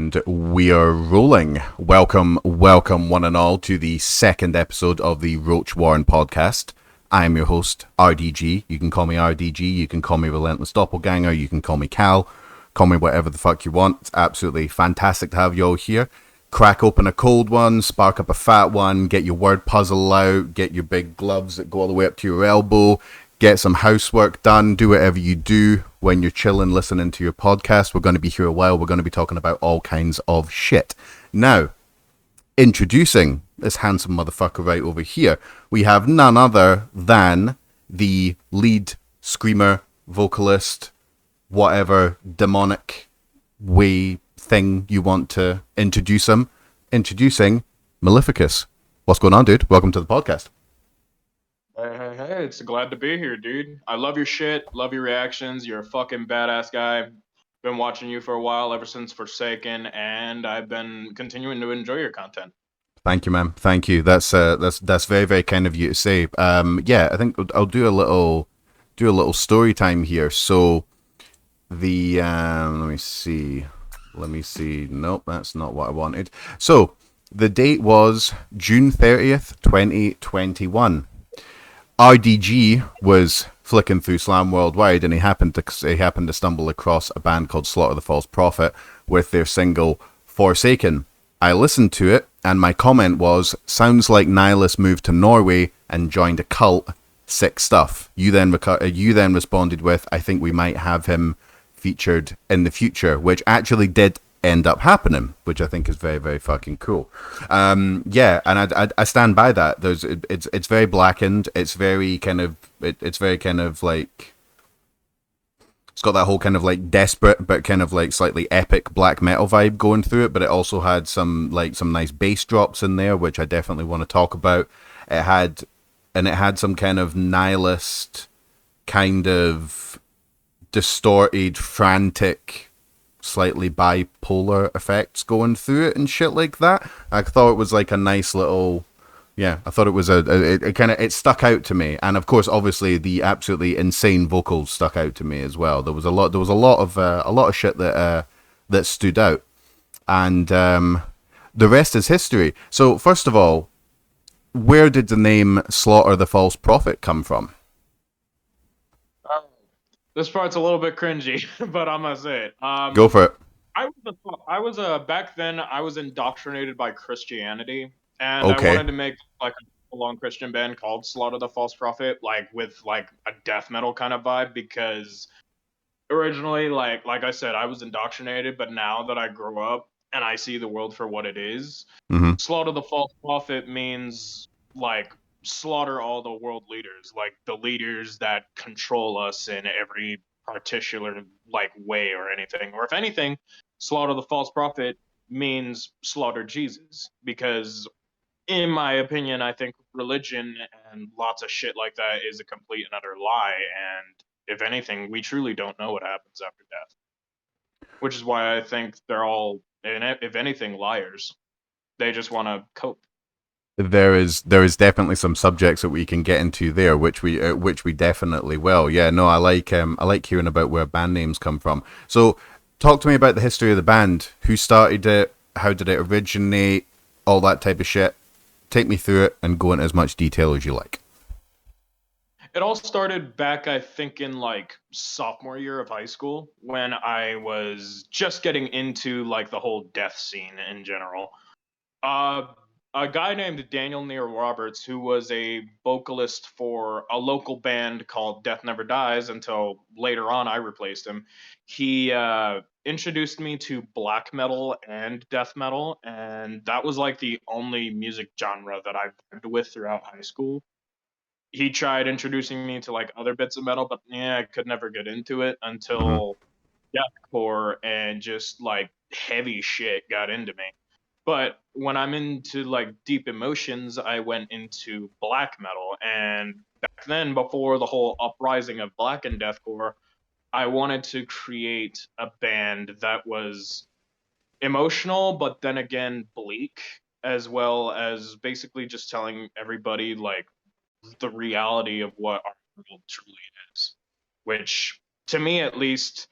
And we are rolling. Welcome, welcome, one and all, to the second episode of the Roach Warren podcast. I am your host, RDG. You can call me RDG, you can call me Relentless Doppelganger, you can call me Cal, call me whatever the fuck you want. It's absolutely fantastic to have you all here. Crack open a cold one, spark up a fat one, get your word puzzle out, get your big gloves that go all the way up to your elbow, get some housework done, do whatever you do when you're chilling, listening to your podcast. We're going to be here a while. We're going to be talking about all kinds of shit. Now, introducing this handsome motherfucker right over here, we have none other than the lead screamer, vocalist, whatever demonic way thing you want to introduce him. Introducing Maleficus. What's going on, dude? Welcome to the podcast. Hey, it's glad to be here, dude. I love your shit, love your reactions. You're a fucking badass guy. Been watching you for a while, ever since Forsaken, and I've been continuing to enjoy your content. Thank you, man. Thank you. That's very, very kind of you to say. Yeah, I think I'll do a little story time here. So the let me see. Nope, that's not what I wanted. So the date was June 30th, 2021. RDG was flicking through Slam Worldwide, and he happened to stumble across a band called Slaughter the False Prophet with their single Forsaken. I listened to it, and my comment was, "Sounds like Nihilist moved to Norway and joined a cult. Sick stuff." You then responded with, "I think we might have him featured in the future," which actually did end up happening, which I think is very, very fucking cool. Yeah, and I stand by that. It's very blackened. It's very kind of like, it's got that whole kind of like desperate but kind of like slightly epic black metal vibe going through it. But it also had some nice bass drops in there, which I definitely want to talk about. It had some kind of nihilist, kind of distorted, frantic, slightly bipolar effects going through it and shit like that. I thought it was like a nice little, yeah, I thought it was it stuck out to me. And of course, obviously, the absolutely insane vocals stuck out to me as well. There was a lot of shit that stood out, and the rest is history. So first of all, where did the name Slaughter the False Prophet come from? This part's a little bit cringy, but I'm gonna say it. Go for it. Back then I was indoctrinated by Christianity, and I Okay. wanted to make like a full-on Christian band called Slaughter the False Prophet, like with like a death metal kind of vibe, because originally, like I said, I was indoctrinated, but now that I grow up and I see the world for what it is, Mm-hmm. Slaughter the False Prophet means like slaughter all the world leaders, like the leaders that control us in every particular like way or anything. Or if anything, slaughter the false prophet means slaughter Jesus, because in my opinion, I think religion and lots of shit like that is a complete and utter lie. And if anything, we truly don't know what happens after death, which is why I think they're all, if anything, liars. They just want to cope. There is definitely some subjects that we can get into there, which we definitely will. Yeah, no, I like hearing about where band names come from. So, talk to me about the history of the band. Who started it? How did it originate? All that type of shit. Take me through it and go into as much detail as you like. It all started back, I think, in like sophomore year of high school when I was just getting into like the whole death scene in general. Uh, a guy named Daniel Near Roberts, who was a vocalist for a local band called Death Never Dies until later on I replaced him. He introduced me to black metal and death metal, and that was like the only music genre that I vibed with throughout high school. He tried introducing me to like other bits of metal, but yeah, I could never get into it Mm-hmm. until deathcore and just like heavy shit got into me. But when I'm into like deep emotions, I went into black metal. And back then, before the whole uprising of black and deathcore, I wanted to create a band that was emotional, but then again bleak, as well as basically just telling everybody like the reality of what our world truly is. Which, to me at least,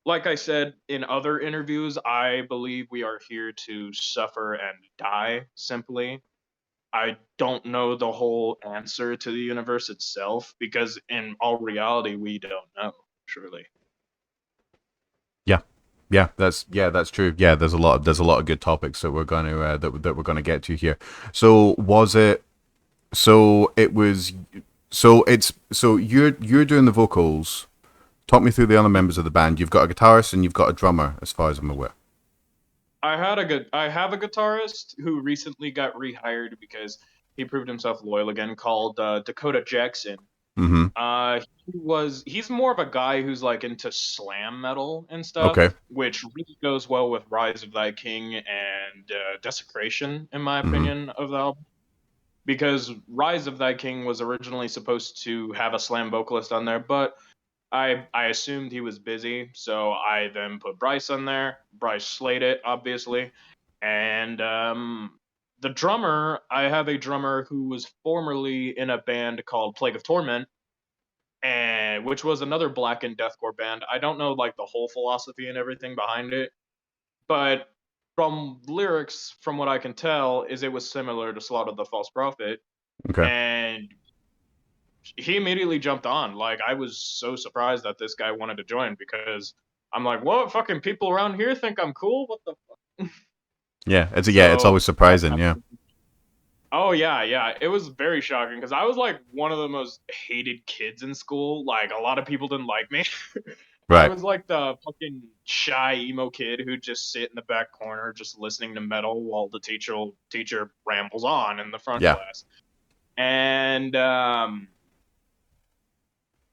like I said in other interviews, I believe we are here to suffer and die simply. I don't know the whole answer to the universe itself because in all reality we don't know, truly. Yeah. That's true. Yeah, there's a lot of good topics that we're going to that we're going to get to here. So was it so it was so it's so you're doing the vocals. Talk me through the other members of the band. You've got a guitarist and you've got a drummer, as far as I'm aware. I have a guitarist who recently got rehired because he proved himself loyal again called Dakota Jackson. Mm-hmm. He's more of a guy who's like into slam metal and Okay. stuff, which really goes well with Rise of Thy King and Desecration, in my Mm-hmm. opinion, of the album. Because Rise of Thy King was originally supposed to have a slam vocalist on there, but I assumed he was busy, so I then put Bryce on there. Bryce slayed it, obviously, and the drummer. I have a drummer who was formerly in a band called Plague of Torment, and which was another black and deathcore band. I don't know like the whole philosophy and everything behind it, but from lyrics, from what I can tell, is it was similar to Slaughter the False Prophet, Okay. and he immediately jumped on. Like I was so surprised that this guy wanted to join because I'm like, what fucking people around here think I'm cool? What the fuck? It's So always surprising. Yeah. oh yeah, yeah. It was very shocking because I was like one of the most hated kids in school. Like a lot of people didn't like me. I Right. was like the fucking shy emo kid who'd just sit in the back corner just listening to metal while the teacher rambles on in the front Yeah. class. And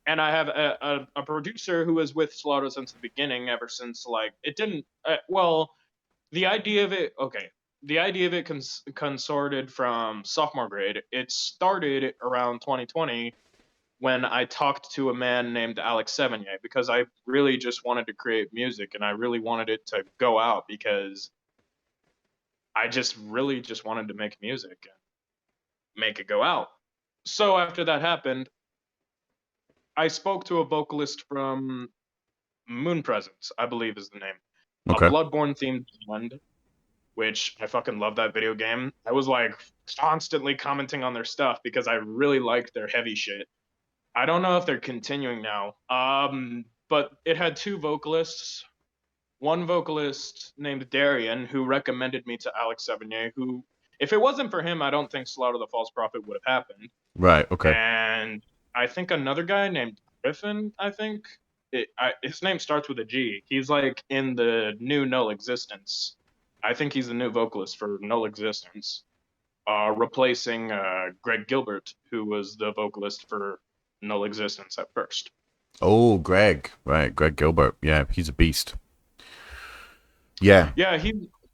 and I have a producer who was with Slaughter since the beginning, ever since like it didn't. Well, the idea of it, okay, the idea of it consorted from sophomore grade. It started around 2020 when I talked to a man named Alex Sevigny because I really just wanted to create music and I really wanted it to go out because I just really just wanted to make music and make it go out. So after that happened, I spoke to a vocalist from Moon Presence, I believe is the name. A Okay. Bloodborne themed band, which I fucking love that video game. I was like constantly commenting on their stuff because I really liked their heavy shit. I don't know if they're continuing now. But it had two vocalists. One vocalist named Darian, who recommended me to Alex Sevigny, who, if it wasn't for him, I don't think Slaughter the False Prophet would have happened. Right. Okay. And I think another guy named Griffin. I think his name starts with a G. He's like in the new Null Existence. I think he's the new vocalist for Null Existence, replacing Greg Gilbert, who was the vocalist for Null Existence at first. Oh, Greg. Right. Greg Gilbert. Yeah, he's a beast. Yeah. Yeah,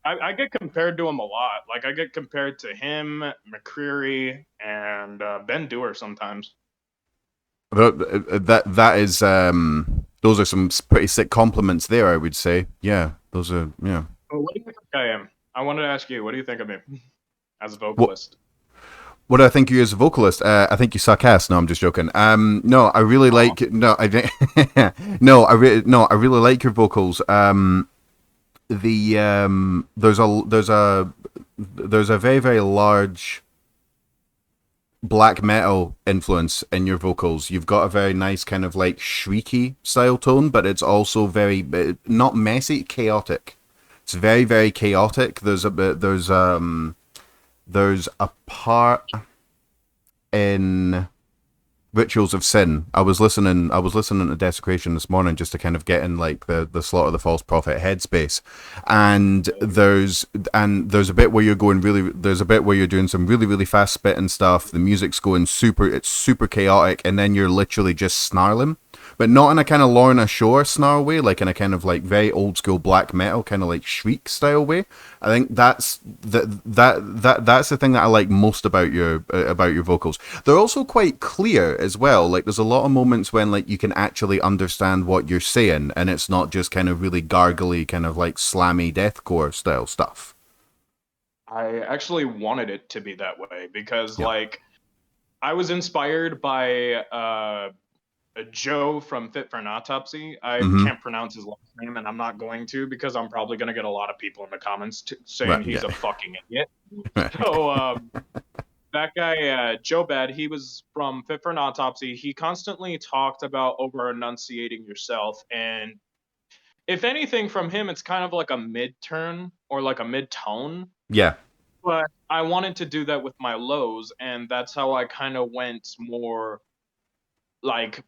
I get compared to him a lot. Like I get compared to him, McCreary, and Ben Dewar sometimes. That is those are some pretty sick compliments there, I would say. Yeah. Those are yeah. Oh, what do you think I am? I wanted to ask you, what do you think of me as a What vocalist? what do I think you as a vocalist? I think you suck ass. No, I'm just joking. No, I really Oh, like. No, I think. No, I really like your vocals. There's a very very large black metal influence in your vocals. You've got a very nice kind of like shrieky style tone, but it's also very not messy, chaotic. It's very very chaotic. There's a part in Rituals of Sin. I was listening to Desecration this morning just to kind of get in like the Slaughter of the False Prophet headspace. And there's a bit where you're going really there's a bit where you're doing some really, really fast spitting stuff. The music's going it's super chaotic, and then you're literally just snarling. But not in a kind of Lorna Shore snarl way, like in a kind of like very old school black metal kind of like shriek style way. I think that's the thing that I like most about your vocals. They're also quite clear as well. Like there's a lot of moments when like you can actually understand what you're saying, and it's not just kind of really gargly, kind of like slammy deathcore style stuff. I actually wanted it to be that way because Yeah. like I was inspired by Joe from Fit for an Autopsy. I Mm-hmm. can't pronounce his last name, and I'm not going to because I'm probably going to get a lot of people in the comments Right. saying he's Yeah. a fucking idiot. So that guy, Joe Bad, he was from Fit for an Autopsy. He constantly talked about over enunciating yourself, and if anything, from him, it's kind of like a mid turn or like a mid tone. Yeah. But I wanted to do that with my lows, and that's how I kind of went more like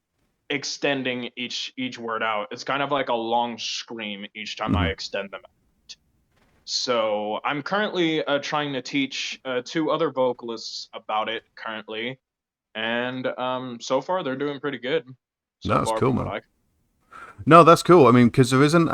extending each word out. It's kind of like a long scream each time I Mm-hmm. extend them out. So I'm currently trying to teach two other vocalists about it currently, and so far they're doing pretty good. No, So that's far, cool, from what man. I No, that's cool. I mean, because there isn't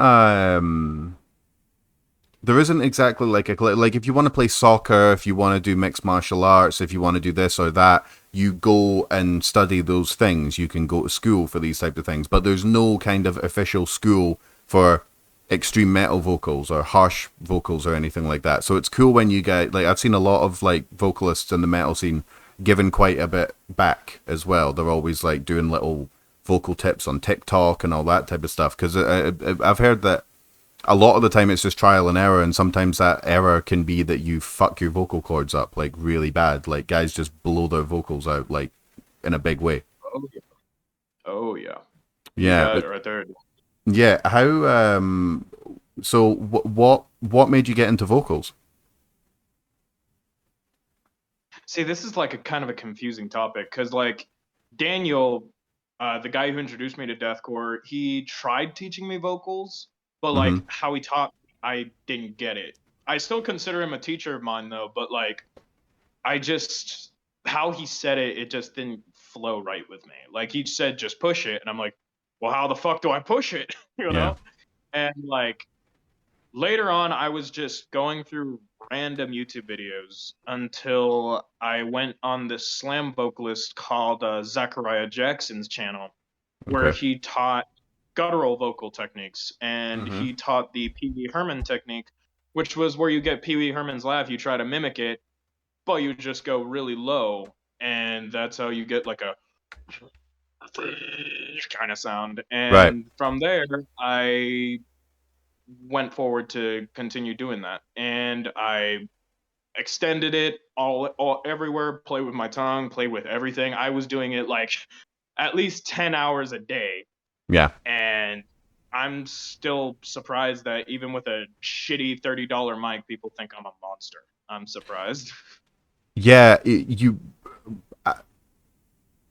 exactly like like if you want to play soccer, if you want to do mixed martial arts, if you want to do this or that, you go and study those things. You can go to school for these type of things, but there's no kind of official school for extreme metal vocals or harsh vocals or anything like that. So it's cool when you get like I've seen a lot of like vocalists in the metal scene given quite a bit back as well. They're always like doing little vocal tips on TikTok and all that type of stuff because I've heard that a lot of the time it's just trial and error, and sometimes that error can be that you fuck your vocal cords up like really bad. Like guys just blow their vocals out like in a big way. oh yeah, oh yeah, you Yeah, got it right there. yeah. How so what made you get into vocals? See, this is like a kind of a confusing topic because like Daniel, the guy who introduced me to deathcore, he tried teaching me vocals, but Mm-hmm. like how he taught, I didn't get it. I still consider him a teacher of mine though, but like I just how he said it, it just didn't flow right with me. Like he said, just push it, and I'm like, well, how the fuck do I push it? You Yeah. know? And like later on, I was just going through random YouTube videos until I went on this slam vocalist called Zachariah Jackson's channel, where Okay. he taught guttural vocal techniques and Mm-hmm. he taught the Pee Wee Herman technique, which was where you get Pee Wee Herman's laugh, you try to mimic it, but you just go really low, and that's how you get like a kind of sound. Right. And from there, I went forward to continue doing that, and I extended it all everywhere. Play with my tongue, play with everything. I was doing it like at least 10 hours a day, Yeah. and I'm still surprised that even with a shitty $30 mic, people think I'm a monster. I'm surprised. Yeah.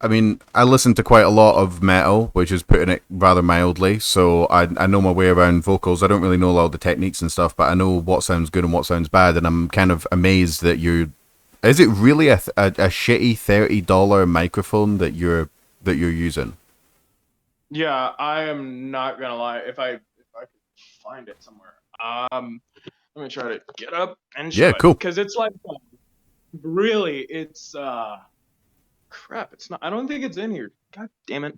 I mean, I listen to quite a lot of metal, which is putting it rather mildly. So I know my way around vocals. I don't really know a lot of the techniques and stuff, but I know what sounds good and what sounds bad. And I'm kind of amazed that you. Is it really a shitty $30 microphone that you're using? Yeah, I am not gonna lie. If I could find it somewhere, let me try to get up and show Yeah, it cool. because it's like really, it's crap. It's not. I don't think it's in here. God damn it.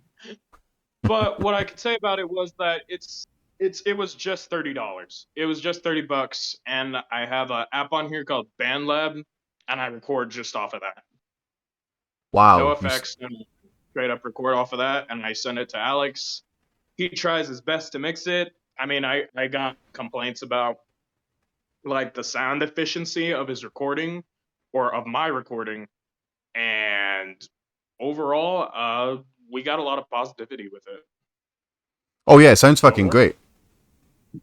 But what I could say about it was that it was just $30. It was just $30, and I have an app on here called BandLab, and I record just off of that. No Wow. effects, no straight up record off of that, and I send it to Alex. He tries his best to mix it. I mean, I got complaints about like the sound efficiency of his recording or of my recording, and overall, we got a lot of positivity with it. Oh yeah, it sounds So fucking great.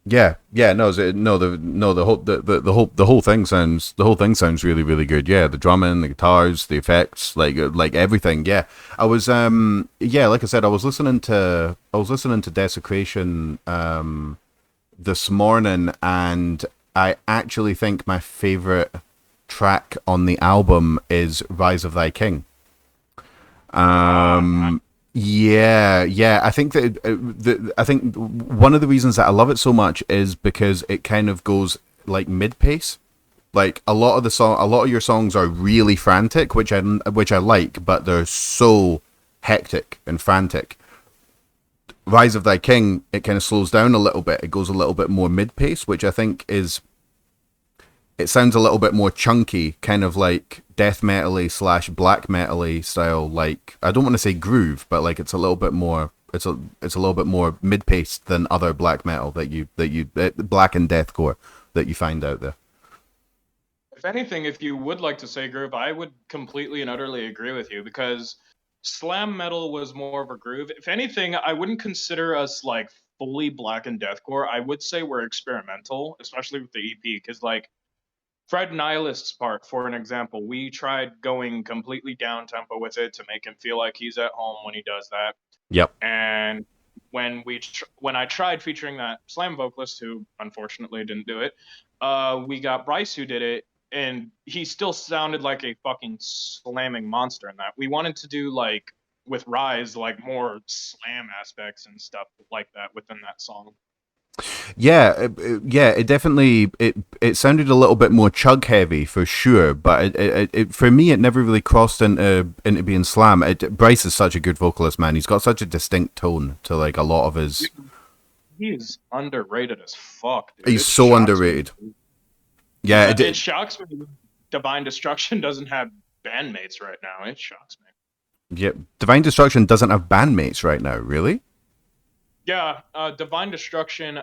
Yeah, yeah, no, no, the whole thing sounds really really good. Yeah, the drumming, the guitars, the effects, like everything. Yeah, I was yeah, like I said, I was listening to Desecration this morning, and I actually think my favorite track on the album is Rise of Thy King. nice. Yeah, yeah. I think that I think one of the reasons that I love it so much is because it kind of goes like mid pace. Like a lot of your songs are really frantic, which I like, but they're so hectic and frantic. Rise of Thy King, it kind of slows down a little bit. It goes a little bit more mid pace, which I think is it sounds a little bit more chunky, kind of like death metal-y slash black metal-y style. Like, I don't want to say groove, but like it's a little bit more. It's a little bit more mid-paced than other black metal black and deathcore that you find out there. If anything, if you would like to say groove, I would completely and utterly agree with you because slam metal was more of a groove. If anything, I wouldn't consider us like fully black and deathcore. I would say we're experimental, especially with the EP, because like Fred Nihilist's part, for an example, we tried going completely down tempo with it to make him feel like he's at home when he does that. Yep. And when I tried featuring that slam vocalist, who unfortunately didn't do it, we got Bryce who did it, and he still sounded like a fucking slamming monster in that. We wanted to do like with Rise, like more slam aspects and stuff like that within that song. Yeah, it definitely it sounded a little bit more chug heavy for sure, but for me it never really crossed into being slam. Bryce is such a good vocalist, man. He's got such a distinct tone to like a lot of his. He's underrated as fuck, dude. He's It so shocks me. underrated. Yeah, It shocks me. Divine Destruction doesn't have bandmates right now. It shocks me. yeah. Divine Destruction doesn't have bandmates right now, really. Yeah, Divine Destruction.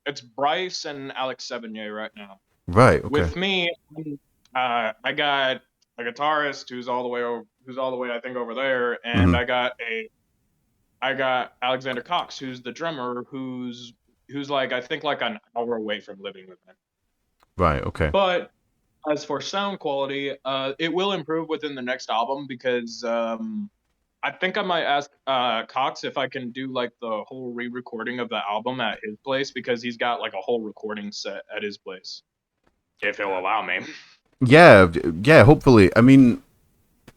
It's Bryce and Alex Sevigny right now. Right. Okay. With me, I got a guitarist who's all the way I think over there, and Hmm. I got Alexander Cox, who's the drummer, who's like I think like an hour away from living with me. Right. Okay. But as for sound quality, it will improve within the next album because I think I might ask Cox if I can do like the whole re-recording of the album at his place because he's got like a whole recording set at his place, if he'll allow me. Yeah. Yeah. Hopefully. I mean,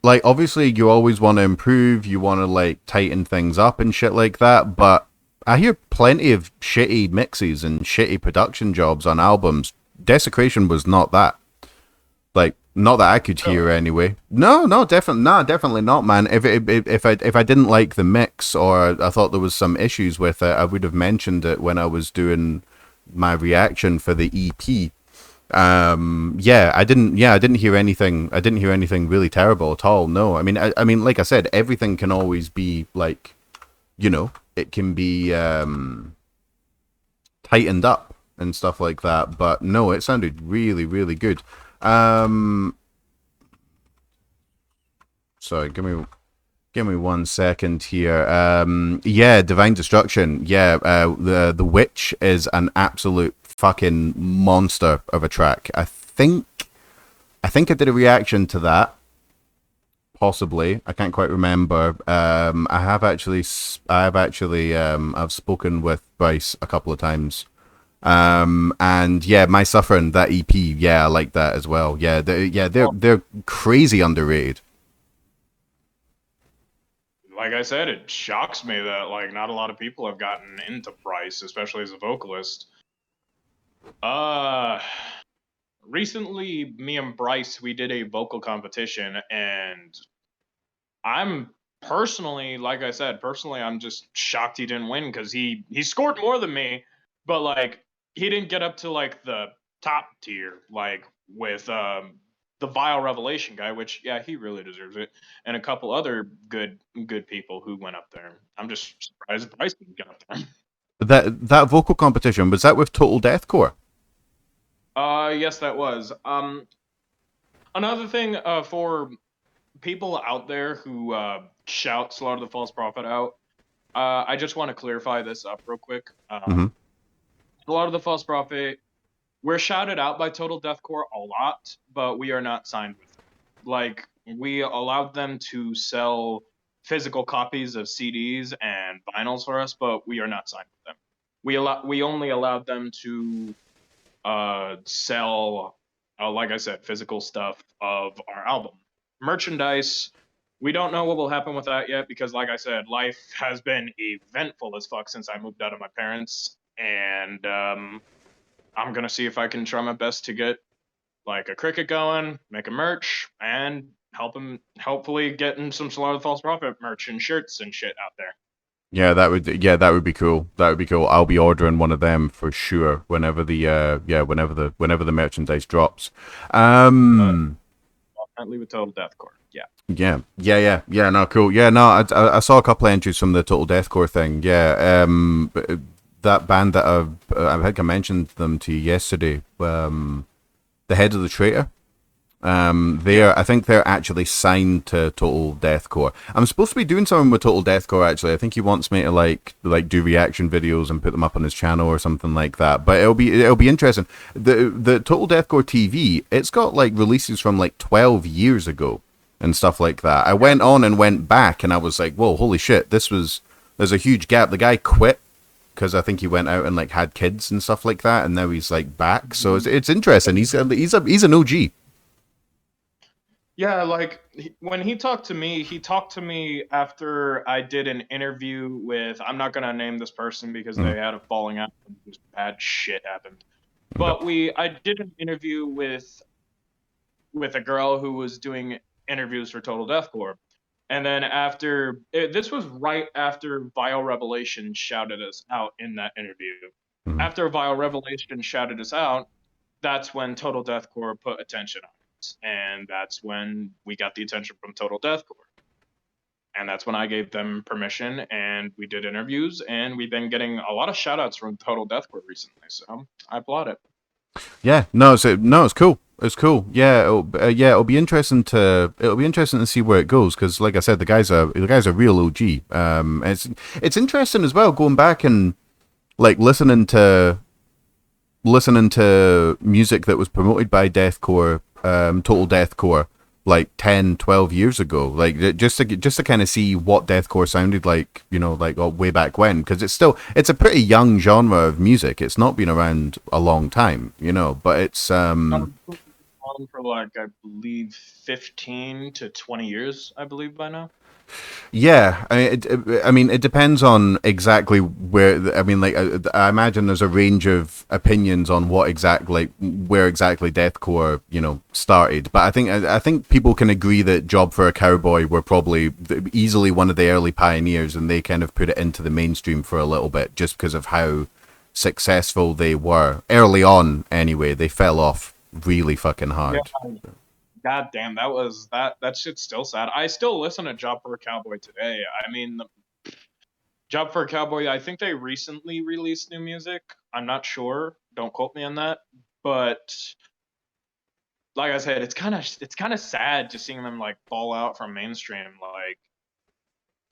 like obviously you always want to improve, you want to like tighten things up and shit like that, but I hear plenty of shitty mixes and shitty production jobs on albums. Desecration was not that. Like not that I could Really? hear anyway. No, no, definitely, no, definitely not, man. If I didn't like the mix or I thought there was some issues with it, I would have mentioned it when I was doing my reaction for the EP. I didn't hear anything. I didn't hear anything really terrible at all. No, I mean, like I said, everything can always be like, it can be tightened up and stuff like that. But no, it sounded really, really good. Um, sorry, give me 1 second here. Yeah, Divine Destruction. Yeah, the Witch is an absolute fucking monster of a track. I think I did a reaction to that. Possibly, I can't quite remember. I've spoken with Bryce a couple of times. And yeah, My Suffering, that EP, yeah, I like that as well. They're crazy underrated. Like I said, it shocks me that like not a lot of people have gotten into Bryce, especially as a vocalist. Uh, Recently, me and Bryce we did a vocal competition, and I'm personally, like I said, personally, I'm just shocked he didn't win because he scored more than me, but like he didn't get up to like the top tier, like with the Vile Revelation guy, which yeah, he really deserves it, and a couple other good people who went up there. I'm just surprised Bryce didn't get up there. That vocal competition, was that with Total Deathcore? Yes, that was. Another thing for people out there who shout "Slaughter the False Prophet" out. I just want to clarify this up real quick. Mm-hmm. Slaughter the False Prophet, we're shouted out by Total Deathcore a lot, but we are not signed with them. Like, we allowed them to sell physical copies of CDs and vinyls for us, but we are not signed with them. We only allowed them to sell, like I said, physical stuff of our album. Merchandise, we don't know what will happen with that yet because, like I said, life has been eventful as fuck since I moved out of my parents, and I'm gonna see if I can try my best to get like a cricket going, make a merch, and help him hopefully getting some Slaughter the False Prophet merch and shirts and shit out there. that would be cool. That would be cool. I'll be ordering one of them for sure whenever the whenever the merchandise drops. Uh, Um I'll leave it total deathcore. Yeah. yeah. No, cool. Yeah, no, I saw a couple of entries from the Total Deathcore thing. Yeah, that band that I think I mentioned them to you yesterday. The Head of the Traitor. Yeah. I think they're actually signed to Total Deathcore. I'm supposed to be doing something with Total Deathcore. Actually, I think he wants me to like do reaction videos and put them up on his channel or something like that. But it'll be interesting. The Total Deathcore TV, it's got like releases from like 12 years ago and stuff like that. I Yeah. went on and went back, and I was like, whoa, holy shit! There's a huge gap. The guy quit because I think he went out and like had kids and stuff like that, and now he's like back. So it's interesting. He's an OG. Yeah, like when he talked to me after I did an interview with, I'm not gonna name this person because Mm, they had a falling out and just bad shit happened. okay. But I did an interview with a girl who was doing interviews for Total Deathcore. And then this was right after Vile Revelation shouted us out in that interview. Mhm. After Vile Revelation shouted us out, that's when Total Deathcore put attention on us, and that's when we got the attention from Total Deathcore. And that's when I gave them permission, and we did interviews, and we've been getting a lot of shout outs from Total Deathcore recently. So I applaud it. Yeah, no, it's cool. It's cool. It'll be interesting to see where it goes because, like I said, the guy's a real OG. It's interesting as well going back and like listening to music that was promoted by Deathcore, Total Deathcore, like 10, 12 years ago. Like just to kind of see what Deathcore sounded like, like way back when, because it's a pretty young genre of music. It's not been around a long time, but it's On for like, I believe, 15 to 20 years, I believe, by now. Yeah, I mean, it depends on exactly where. I mean, like, I imagine there's a range of opinions on where exactly deathcore, started. But I think people can agree that Job for a Cowboy were probably easily one of the early pioneers, and they kind of put it into the mainstream for a little bit, just because of how successful they were early on. Anyway, they fell off really fucking Yeah, hard. god damn, that shit's still sad. I still listen to Job for a Cowboy today. I mean, Job for a Cowboy, I think they recently released new music. I'm not sure. Don't quote me on that. But like I said, it's kind of sad just seeing them like fall out from mainstream, like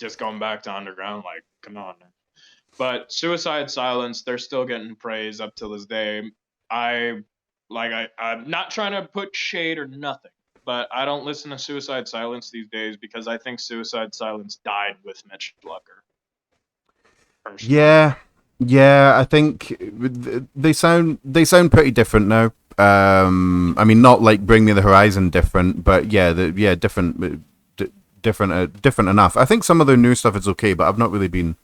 just going back to underground. Like, come on. But Suicide Silence, they're still getting praise up till this day. I I'm not trying to put shade or nothing, but I don't listen to Suicide Silence these days because I think Suicide Silence died with Mitch Lucker, personally. Yeah, yeah. I think they sound pretty different now. I mean, not like Bring Me the Horizon different, but different, different enough. I think some of their new stuff is okay, but I've not really been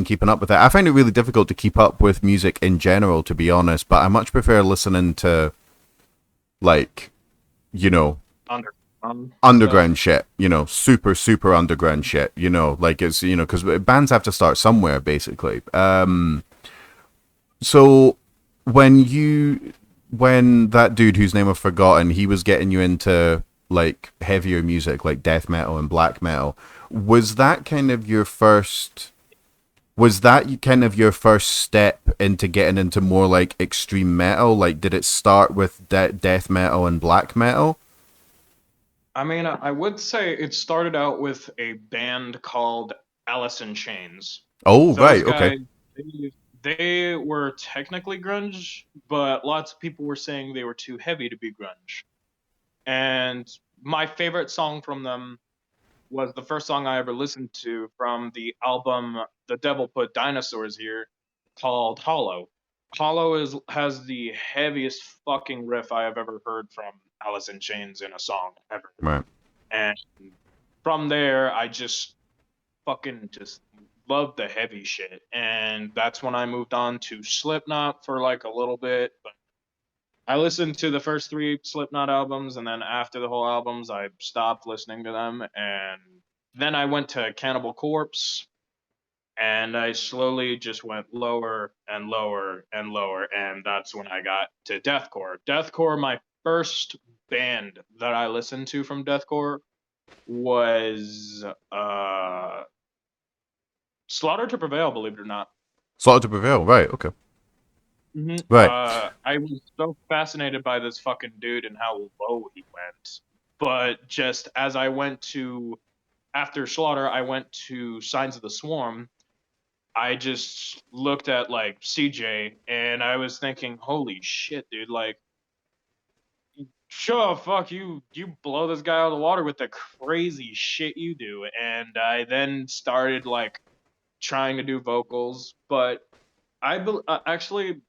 keeping up with it. I find it really difficult to keep up with music in general, to be honest. But I much prefer listening to like you know Stuff. underground shit, super, super underground shit, like it's, because bands have to start somewhere, basically. So when when that dude whose name I've forgotten, he was getting you into like heavier music, like death metal and black metal, was that kind of your first? Was that kind of your first step into getting into more like extreme metal? Like, did it start with death metal and black metal? I mean, I would say it started out with a band called Alice in Chains. Oh, Those right, okay. guys, they were technically grunge, but lots of people were saying they were too heavy to be grunge. And my favorite song from them was the first song I ever listened to from the album The Devil Put Dinosaurs Here, called Hollow. Hollow has the heaviest fucking riff I have ever heard from Alice in Chains in a song ever. Right. And from there I just loved the heavy shit. And that's when I moved on to Slipknot for like a little bit. But I listened to the first three Slipknot albums, and then after the whole albums, I stopped listening to them. And then I went to Cannibal Corpse, And I slowly just went lower and lower and lower, and that's when I got to deathcore. Deathcore, my first band that I listened to from deathcore was Slaughter to Prevail, believe it or not. Slaughter to Prevail, right? Okay, right. I was so fascinated by this fucking dude and how low he went. But just as I went to after Slaughter, I went to Signs of the Swarm. I just looked at like CJ and I was thinking, holy shit, dude, like sure fuck you blow this guy out of the water with the crazy shit you do. And I then started like trying to do vocals, but actually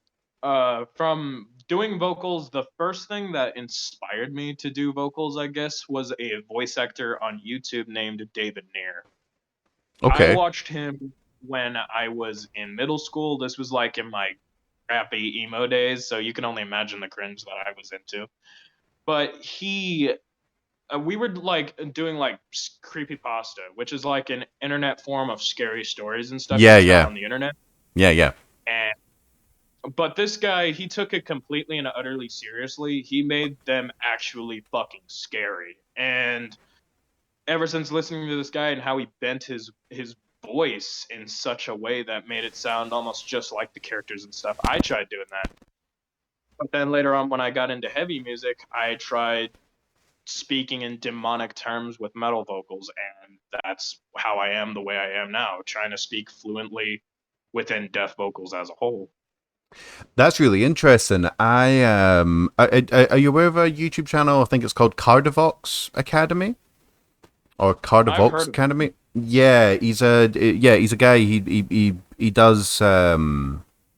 from doing vocals, the first thing that inspired me to do vocals, I guess, was a voice actor on YouTube named David Neer. I Okay. watched him when I was in middle school. This was like in my crappy emo days, so you can only imagine the cringe that I was into. But we were like doing like creepy pasta, which is like an internet form of scary stories and stuff you Yeah, can find yeah, on the internet. yeah, yeah. And but this guy, he took it completely and utterly seriously. He made them actually fucking scary. And ever since listening to this guy and how he bent his voice in such a way that made it sound almost just like the characters and stuff, I tried doing that. But then later on, when I got into heavy music, I tried speaking in demonic terms with metal vocals, and that's how I am the way I am now, trying to speak fluently within death vocals as a whole. That's really interesting. Are you aware of a YouTube channel? I think it's called Cardivox Academy or I've Cardivox heard of it. Academy. He's a guy. He does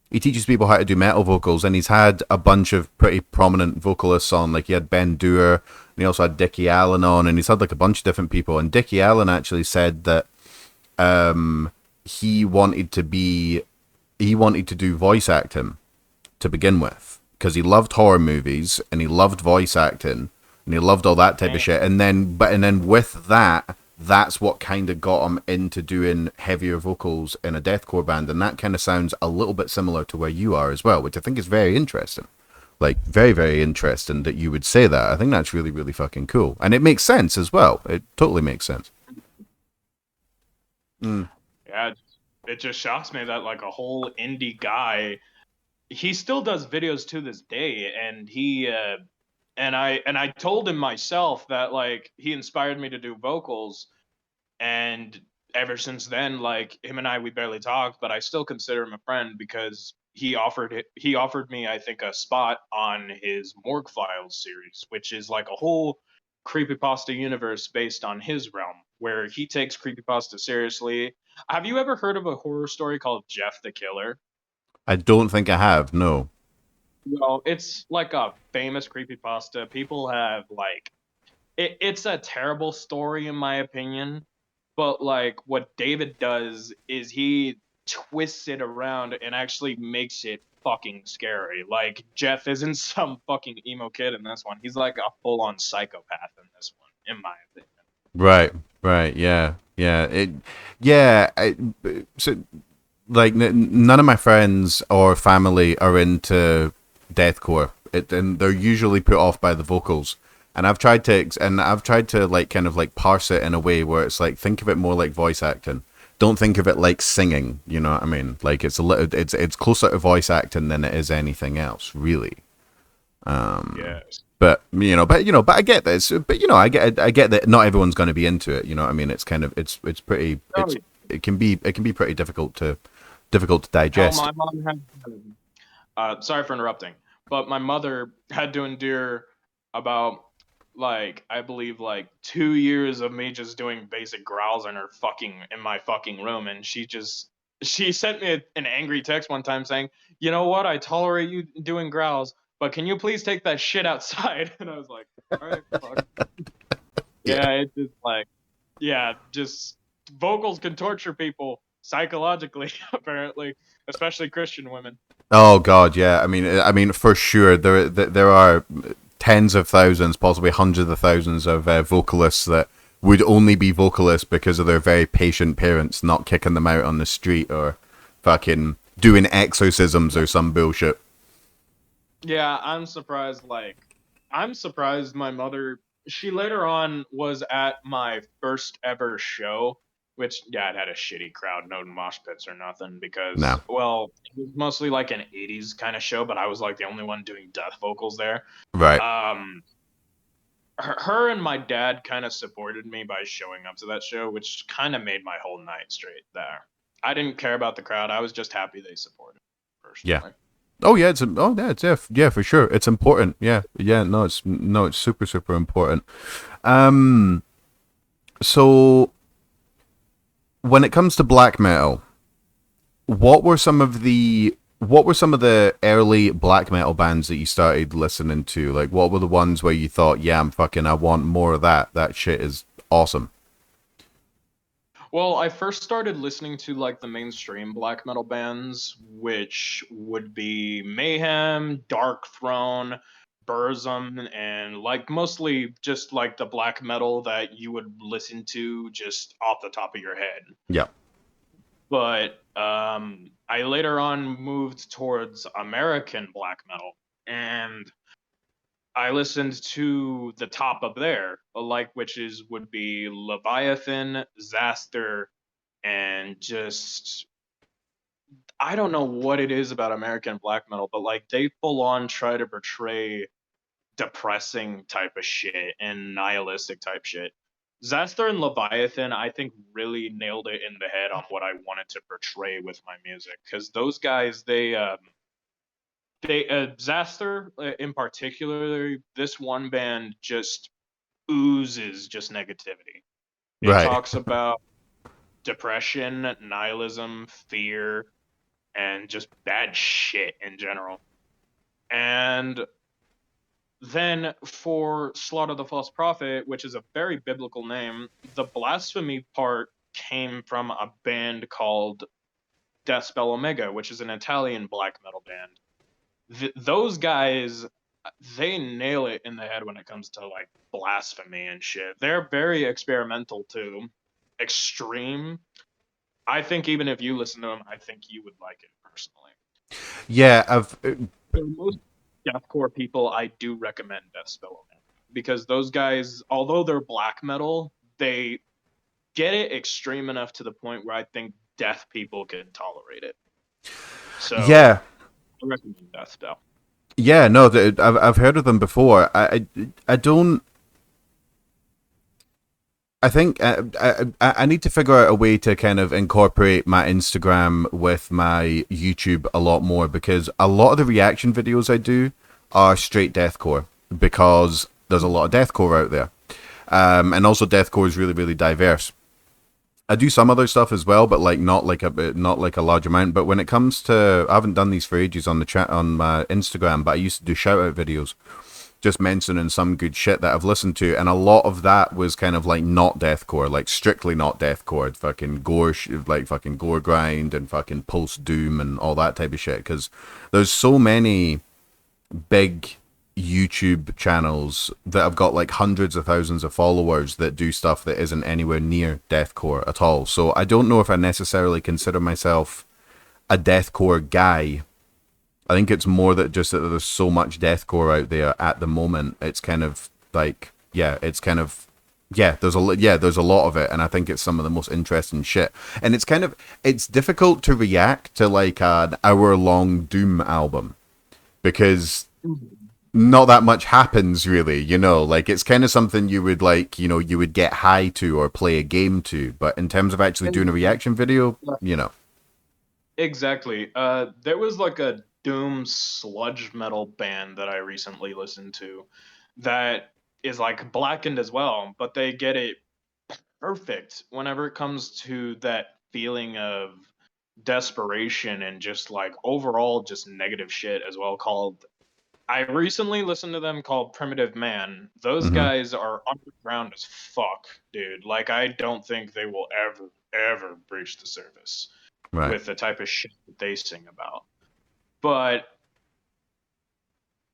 he teaches people how to do metal vocals, and he's had a bunch of pretty prominent vocalists on. Like he had Ben Doer, and he also had Dickie Allen on, and he's had like a bunch of different people. And Dickie Allen actually said that he wanted to be he wanted to do voice acting to begin with because he loved horror movies and he loved voice acting and he loved all that type of Damn. shit. And then with that, that's what kind of got him into doing heavier vocals in a deathcore band, and that kind of sounds a little bit similar to where you are as well, which I think is very interesting. Like very, very interesting that you would say that. I think that's really, really fucking cool, and it makes sense as well. It totally makes sense. Mm. Yeah, it just shocks me that like a whole indie guy, he still does videos to this day, and I told him myself that like he inspired me to do vocals, and ever since then, like him and we barely talked, but I still consider him a friend because he offered me, I think, a spot on his Morgue Files series, which is like a whole creepypasta universe based on his realm, where he takes creepypasta seriously. Have you ever heard of a horror story called Jeff the Killer? I don't think I have. No. Well, it's like a famous creepypasta. People have like it's a terrible story in my opinion, but like what David does is he twists it around and actually makes it fucking scary. Like Jeff isn't some fucking emo kid in this one. He's like a full-on psychopath in this one, in my opinion. Right. Right. Yeah. Yeah. Yeah. So like none of my friends or family are into deathcore, and they're usually put off by the vocals. And I've tried to like kind of like parse it in a way where it's like think of it more like voice acting. Don't think of it like singing. You know what I mean? Like it's closer to voice acting than it is anything else, really. Yes. But I get this. But I get that not everyone's going to be into it. You know what I mean? It's kind of it's pretty Oh, it can be pretty difficult to hell, digest. my mom had. Sorry for interrupting, but my mother had to endure about like I believe like 2 years of me just doing basic growls in my fucking room, and she sent me an angry text one time saying, "You know what? I tolerate you doing growls, but can you please take that shit outside?" And I was like, "All right, fuck." Yeah. Yeah, it's just like yeah, just vocals can torture people psychologically apparently, especially Christian women. Oh God, yeah. I mean, for sure, there are tens of thousands, possibly hundreds of thousands of vocalists that would only be vocalists because of their very patient parents not kicking them out on the street or fucking doing exorcisms or some bullshit. Yeah, I'm surprised my mother, she later on was at my first ever show, which, yeah, it had a shitty crowd, no mosh pits or nothing, because, No. well, it was mostly like an 80s kind of show, but I was like the only one doing death vocals there. Right. Um, her and my dad kind of supported me by showing up to that show, which kind of made my whole night straight there. I didn't care about the crowd. I was just happy they supported me Yeah. personally. Oh yeah, yeah, for sure. It's important. Yeah, yeah. No, it's super super important. Um, so when it comes to black metal, what were some of the early black metal bands that you started listening to? Like, what were the ones where you thought, yeah, I want more of that. That shit is awesome. Well, I first started listening to like the mainstream black metal bands, which would be Mayhem, Dark Throne, Burzum, and like mostly just like the black metal that you would listen to just off the top of your head. Yeah. But I later on moved towards American black metal, and I listened to the top of there, like which is would be Leviathan, Zaster, and just I don't know what it is about American black metal, but like they full on try to portray depressing type of shit and nihilistic type shit. Zaster and Leviathan, I think, really nailed it in the head on what I wanted to portray with my music. Because those guys, they Zaster in particular, this one band just oozes just negativity. It Right. talks about depression, nihilism, fear, and just bad shit in general. And then for Slaughter the False Prophet, which is a very biblical name, the blasphemy part came from a band called Death Spell Omega, which is an Italian black metal band. Those guys, they nail it in the head when it comes to like blasphemy and shit. They're very experimental too, extreme. I think even if you listen to them, I think you would like it personally. Yeah, I've For most deathcore people, I do recommend Death Spell Omega because those guys, although they're black metal, they get it extreme enough to the point where I think death people can tolerate it. So yeah. I recommend Death Spell. Yeah, no, I've heard of them before. I don't. I think I need to figure out a way to kind of incorporate my Instagram with my YouTube a lot more because a lot of the reaction videos I do are straight deathcore because there's a lot of deathcore out there, and also deathcore is really really diverse. I do some other stuff as well, but like not like a large amount. But when it comes to, I haven't done these for ages on the chat on my Instagram, but I used to do shout out videos just mentioning some good shit that I've listened to, and a lot of that was kind of like not deathcore, like strictly not deathcore, fucking gore, like fucking gore grind and fucking post doom and all that type of shit. Because there's so many big YouTube channels that have got like hundreds of thousands of followers that do stuff that isn't anywhere near deathcore at all. So I don't know if I necessarily consider myself a deathcore guy. I think it's more that just that there's so much deathcore out there at the moment. It's kind of like it's kind of there's a lot of it, and I think it's some of the most interesting shit. And it's kind of it's difficult to react to like an hour long Doom album because Mhm. not that much happens really, like it's kind of something you would like, you would get high to or play a game to, but in terms of actually doing a And reaction video, exactly. There was like a doom sludge metal band that I recently listened to that is like blackened as well, but they get it perfect whenever it comes to that feeling of desperation and just like overall just negative shit as well called I recently listened to them called Primitive Man. Those mm-hmm. guys are underground as fuck, dude. Like I don't think they will ever breach the surface Right. with the type of shit that they sing about. But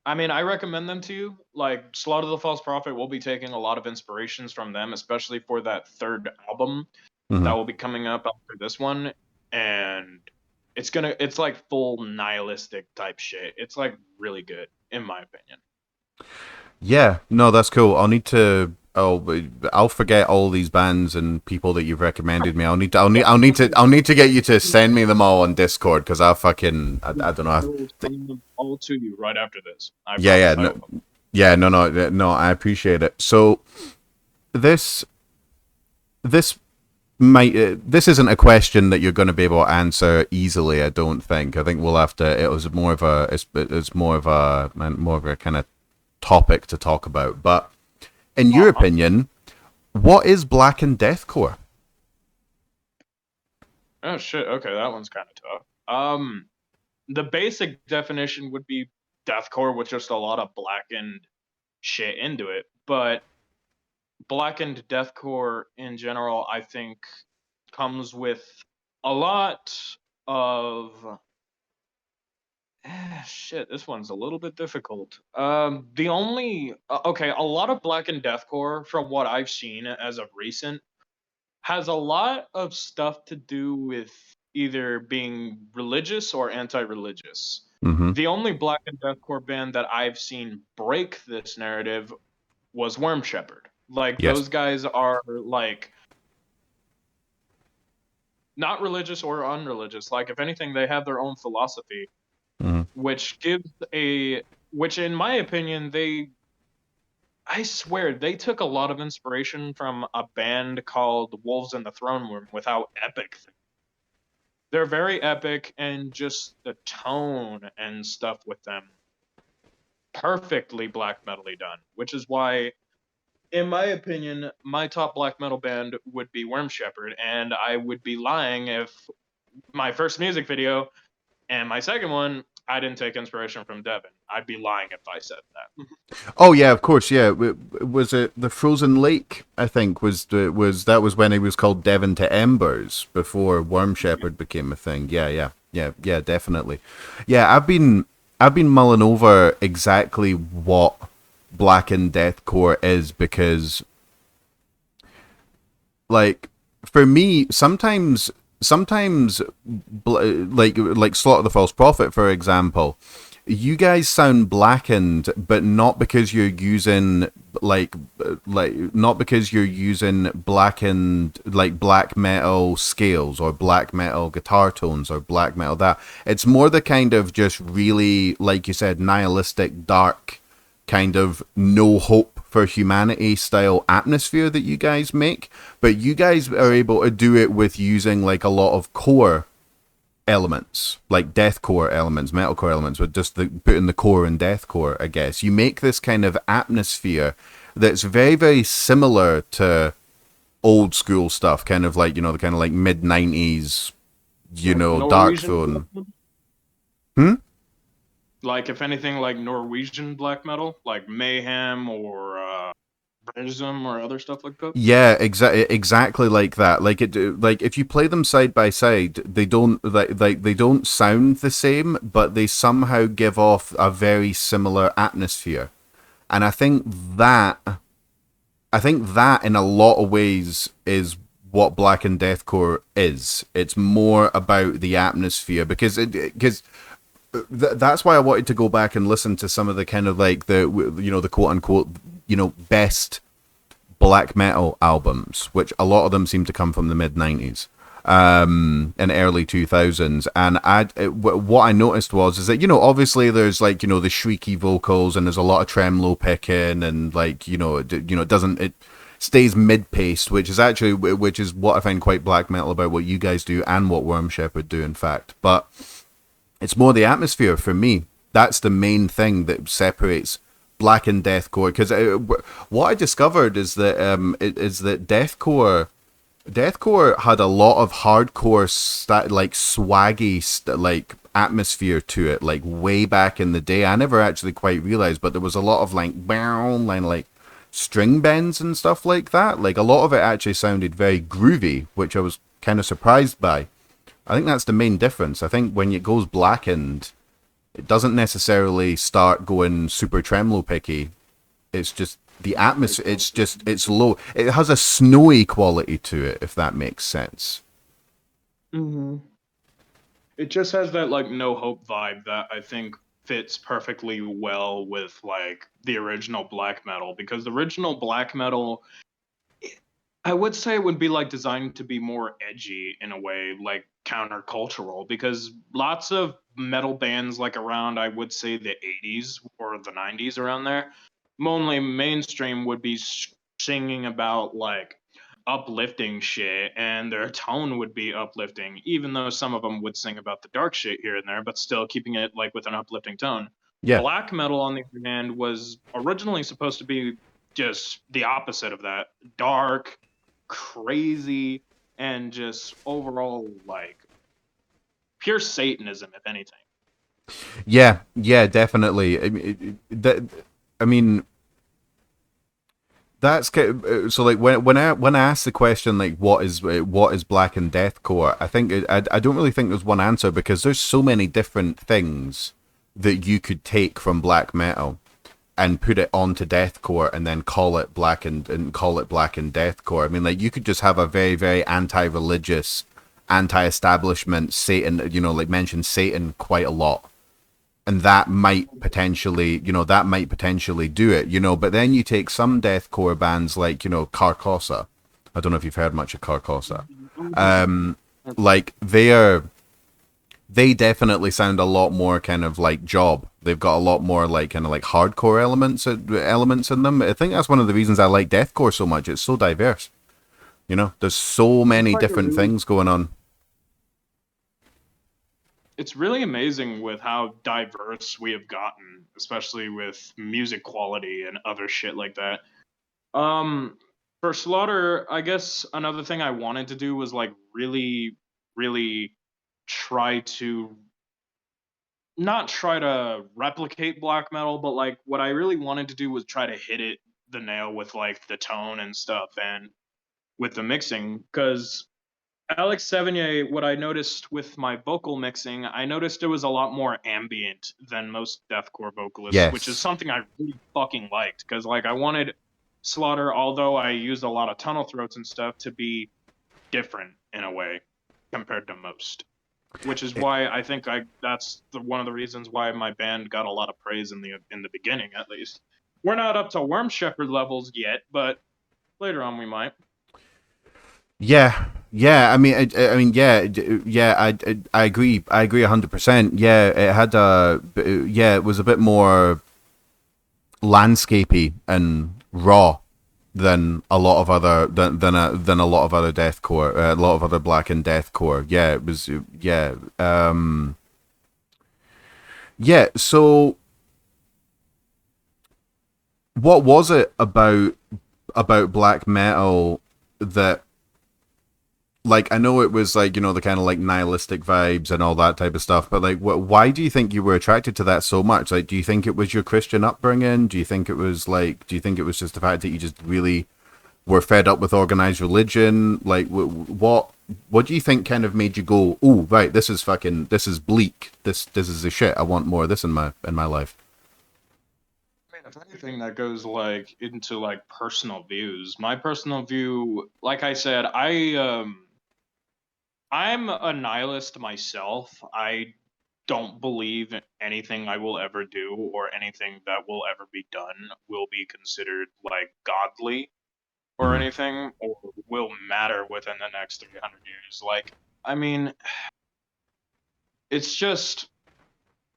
I mean, I recommend them to you. Like Slaughter the False Prophet will be taking a lot of inspirations from them, especially for that third album that Hmm. will be coming up after this one. And it's like full nihilistic type shit. It's like really good, in my opinion. Yeah, no, that's cool. I'll need to. I'll forget all these bands and people that you've recommended me. Yeah, I'll need to get you to send me them all on Discord because I don't know. I will send them all to you right after this. I Yeah, yeah, promise I no, will. yeah, no. I appreciate it. So this this this isn't a question that you're going to be able to answer easily. I don't think. I think we'll have to. It was more of a. It's more of a kind of topic to talk about. But in your Uh-huh. opinion, what is black and deathcore? Oh shit. Okay, that one's kind of tough. The basic definition would be deathcore with just a lot of blackened shit into it. But blackened deathcore in general, I think, comes with a lot of shit. This one's a little bit difficult. The only okay, a lot of blackened deathcore, from what I've seen as of recent, has a lot of stuff to do with either being religious or anti-religious. Mm-hmm. The only blackened deathcore band that I've seen break this narrative was Worm Shepherd. Like Yes. those guys are like not religious or unreligious. Like if anything, they have their own philosophy, Mm-hmm. which gives a which in my opinion I swear they took a lot of inspiration from a band called Wolves in the Throne Room with how epic they're very epic and just the tone and stuff with them perfectly black metally done, which is why in my opinion, my top black metal band would be Worm Shepherd, and I would be lying if my first music video and my second one, I didn't take inspiration from Devin. I'd be lying if I said that. Oh yeah, of course. Yeah, was it the Frozen Lake? I think was that was when he was called Devon to Embers before Worm Shepherd became a thing. Yeah, definitely. Yeah, I've been mulling over exactly what Black and Deathcore is because like for me sometimes like Slaughter the False Prophet for example, you guys sound blackened but not because you're using not because you're using blackened like black metal scales or black metal guitar tones or black metal that it's more the kind of just really like you said nihilistic dark kind of no hope for humanity style atmosphere that you guys make, but you guys are able to do it with using like a lot of core elements, like deathcore elements, metalcore elements, with just putting the core in deathcore. I guess you make this kind of atmosphere that's very very similar to old school stuff, kind of like the kind of like mid 90s, Like Dark Norwegian black Throne. metal? Hmm. Like if anything like Norwegian black metal, like Mayhem or Brism or other stuff like that. Yeah, exactly like that. Like like if you play them side by side, they don't they don't sound the same, but they somehow give off a very similar atmosphere. And I think that in a lot of ways is what Black and Deathcore is. It's more about the atmosphere because that's why I wanted to go back and listen to some of the kind of like the quote unquote best black metal albums, which a lot of them seem to come from the mid 90s and early 2000s. And what I noticed was is that obviously there's like the shrieky vocals and there's a lot of tremolo picking and like it doesn't it stays mid-paced, which is what I find quite black metal about what you guys do and what Worm Shepherd do, in fact. But it's more the atmosphere for me. That's the main thing that separates black and deathcore. Because what I discovered is that deathcore had a lot of hardcore like swaggy like atmosphere to it, like way back in the day. I never actually quite realized, but there was a lot of like bound line like string bends and stuff like that. Like a lot of it actually sounded very groovy, which I was kind of surprised by. I think that's the main difference. I think when it goes blackened, It doesn't necessarily start going super tremolo picky. It's just the atmosphere. It's just it's low. It has a snowy quality to it, if that makes sense. Hmm. It just has that like no hope vibe that I think fits perfectly well with like the original black metal, because the original black metal, I would say it would be like designed to be more edgy in a way, like countercultural, because lots of metal bands like around, I would say, the 80s or the 90s, around there, only mainstream would be singing about like uplifting shit, and their tone would be uplifting, even though some of them would sing about the dark shit here and there, but still keeping it like with an uplifting tone. Yeah, Black metal, on the other hand, was originally supposed to be just the opposite of that: dark, crazy, and just overall like pure Satanism, if anything. yeah, yeah, definitely. I mean, that's so. Like when I ask the question like what is black and deathcore, I think I don't really think there's one answer because there's so many different things that you could take from black metal and put it onto deathcore and then call it call it black and deathcore. I mean, like you could just have a very very anti-religious, anti-establishment Satan. You know, like mention Satan quite a lot, and that might potentially, that might potentially do it. But then you take some deathcore bands like, Carcosa. I don't know if you've heard much of Carcosa. Like they definitely sound a lot more kind of like Job. They've got a lot more like kind of like hardcore elements in them. I think that's one of the reasons I like deathcore so much. It's so diverse. There's so It's many like a different really things going on. it's really amazing with how diverse we have gotten, especially with music quality and other shit like that. Um, for Slaughter, I guess another thing I wanted to do was like really, really try to not try to replicate black metal, but like what I really wanted to do was try to hit it the nail with like the tone and stuff and with the mixing. Because Alex Sevigny, what I noticed with my vocal mixing, I noticed it was a lot more ambient than most deathcore vocalists, which is Yes. something I really fucking liked. Because like I wanted Slaughter, although I used a lot of tunnel throats and stuff, to be different in a way compared to most. Which is why I think that's one of the reasons why my band got a lot of praise in the beginning, at least. We're not up to Worm Shepherd levels yet, but later on we might. Yeah, yeah. I mean, yeah, yeah. I agree. I agree 100%. Yeah, it had yeah, it was a bit more landscapey and raw than a lot of other than a lot of other deathcore, a lot of other black and deathcore. Yeah, it was. Yeah, yeah. So, what was it about black metal that like I know it was like the kind of like nihilistic vibes and all that type of stuff, but like why do you think you were attracted to that so much? Like, do you think it was your Christian upbringing? Do you think it was just the fact that you just really were fed up with organized religion? Like, what do you think kind of made you go, oh right, this is bleak, this is the shit. I want more of this in my life. I mean, if anything, that goes like into like personal views. My personal view, like I said, I'm a nihilist myself. I don't believe anything I will ever do or anything that will ever be done will be considered like godly or Mm-hmm. anything, or will matter within the next 300 years. Like, I mean, it's just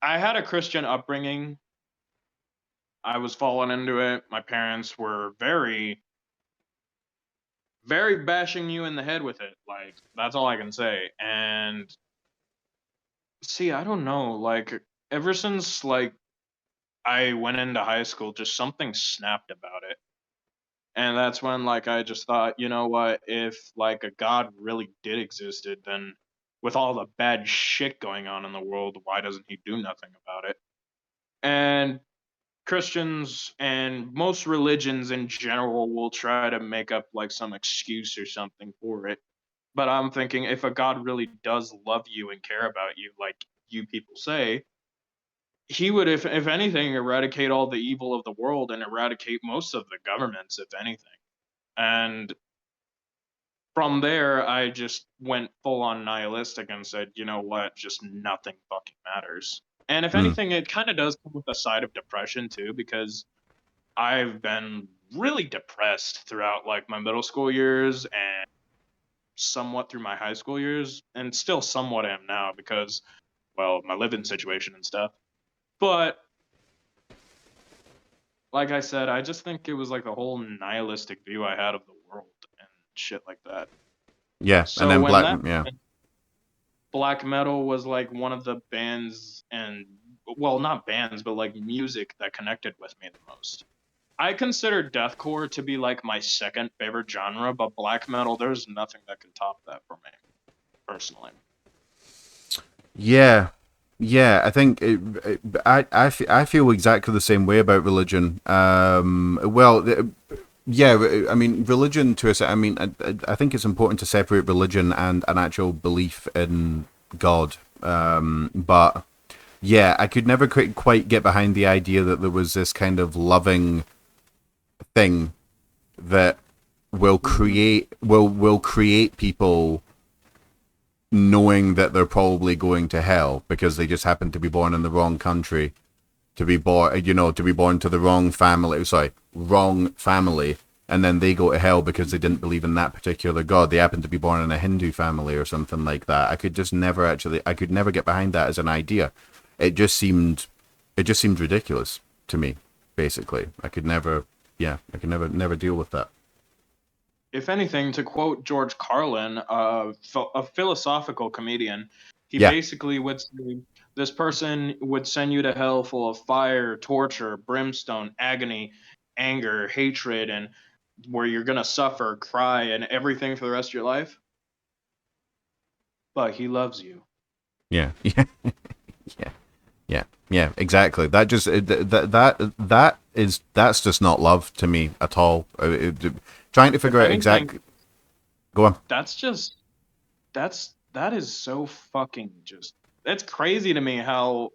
I had a Christian upbringing. I was falling into it. My parents were very, very bashing you in the head with it. Like, that's all I can say. And see, I don't know. Like, ever since like I went into high school, just something snapped about it. And that's when like I just thought, you know what, if like a god really did existed, then with all the bad shit going on in the world, why doesn't he do nothing about it? And Christians and most religions in general will try to make up like some excuse or something for it. But I'm thinking, if a god really does love you and care about you, like you people say, he would, if anything, eradicate all the evil of the world and eradicate most of the governments, if anything. And from there, I just went full on nihilistic and said, you know what, just nothing fucking matters. And if Mm. anything, it kind of does come with a side of depression too, because I've been really depressed throughout like my middle school years and somewhat through my high school years, and still somewhat am now because, well, my living situation and stuff. But like I said, I just think it was like the whole nihilistic view I had of the world and shit like that. Yeah, and So then when black. that Yeah, black metal was like one of the bands and, well, not bands, but like music that connected with me the most. I consider deathcore to be like my second favorite genre, but black metal, there's nothing that can top that for me personally. yeah, yeah. I think I feel exactly the same way about religion. Yeah, I mean, religion to us. I mean, I think it's important to separate religion and an actual belief in God. But yeah, I could never quite get behind the idea that there was this kind of loving thing that will create people knowing that they're probably going to hell because they just happen to be born in the wrong country, to be born to the wrong family. Sorry, wrong family, and then they go to hell because they didn't believe in that particular god. They happen to be born in a Hindu family or something like that. I could never get behind that as an idea. It just seemed, it just seemed ridiculous to me. Basically, I could never deal with that. If anything, to quote George Carlin, a philosophical comedian, he Yeah, basically would say this person would send you to hell full of fire, torture, brimstone, agony, anger, hatred, and where you're gonna suffer, cry, and everything for the rest of your life. But he loves you. yeah, yeah, yeah. Yeah, yeah, exactly. That just that's just not love to me at all. Trying to If figure out anything, exact. Go on. that's just that is so fucking just that's crazy to me how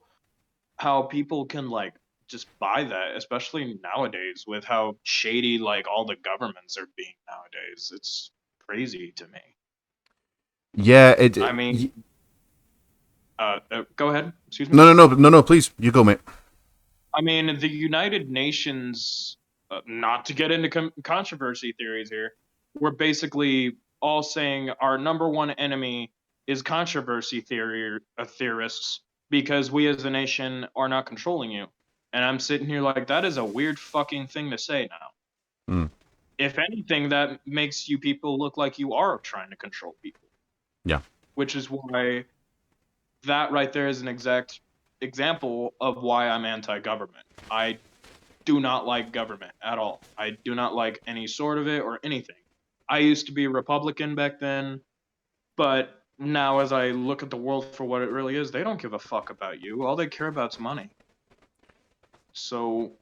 people can like just buy that, especially nowadays with how shady like all the governments are being nowadays. It's crazy to me. Yeah, I mean, go ahead. Excuse me. no. Please, you go, mate. I mean, the United Nations, not to get into controversy theories here, we're basically all saying our number one enemy is controversy theorists because we as a nation are not controlling you. And I'm sitting here like, that is a weird fucking thing to say now. Mm, If anything, that makes you people look like you are trying to control people, yeah, which is why that right there is an exact example of why I'm anti government. I do not like government at all. I do not like any sort of it or anything. I used to be a Republican back then, but now as I look at the world for what it really is, they don't give a fuck about you. All they care about is money. So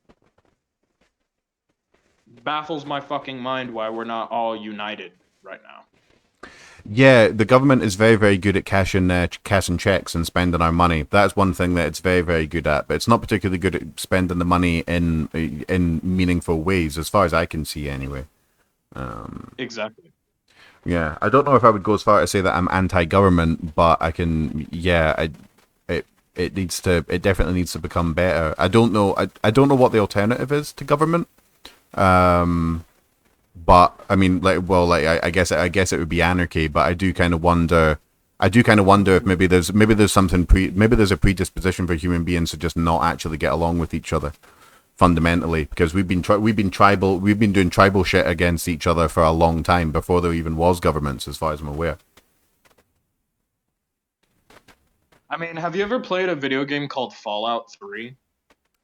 baffles my fucking mind why we're not all united right now. yeah. The government is very, very good at cashing checks and spending our money. That's one thing that it's very, very good at. But it's not particularly good at spending the money in meaningful ways, as far as I can see, anyway. Exactly. Yeah, I don't know if I would go as far to say that I'm anti-government, but I can. Yeah, it it definitely needs to become better. I don't know. I don't know what the alternative is to government. But I mean, I guess it would be anarchy. But I do kind of wonder. I do kind of wonder if maybe there's something maybe there's a predisposition for human beings to just not actually get along with each other fundamentally, because we've been doing tribal shit against each other for a long time before there even was governments, as far as I'm aware. I mean, have you ever played a video game called Fallout 3?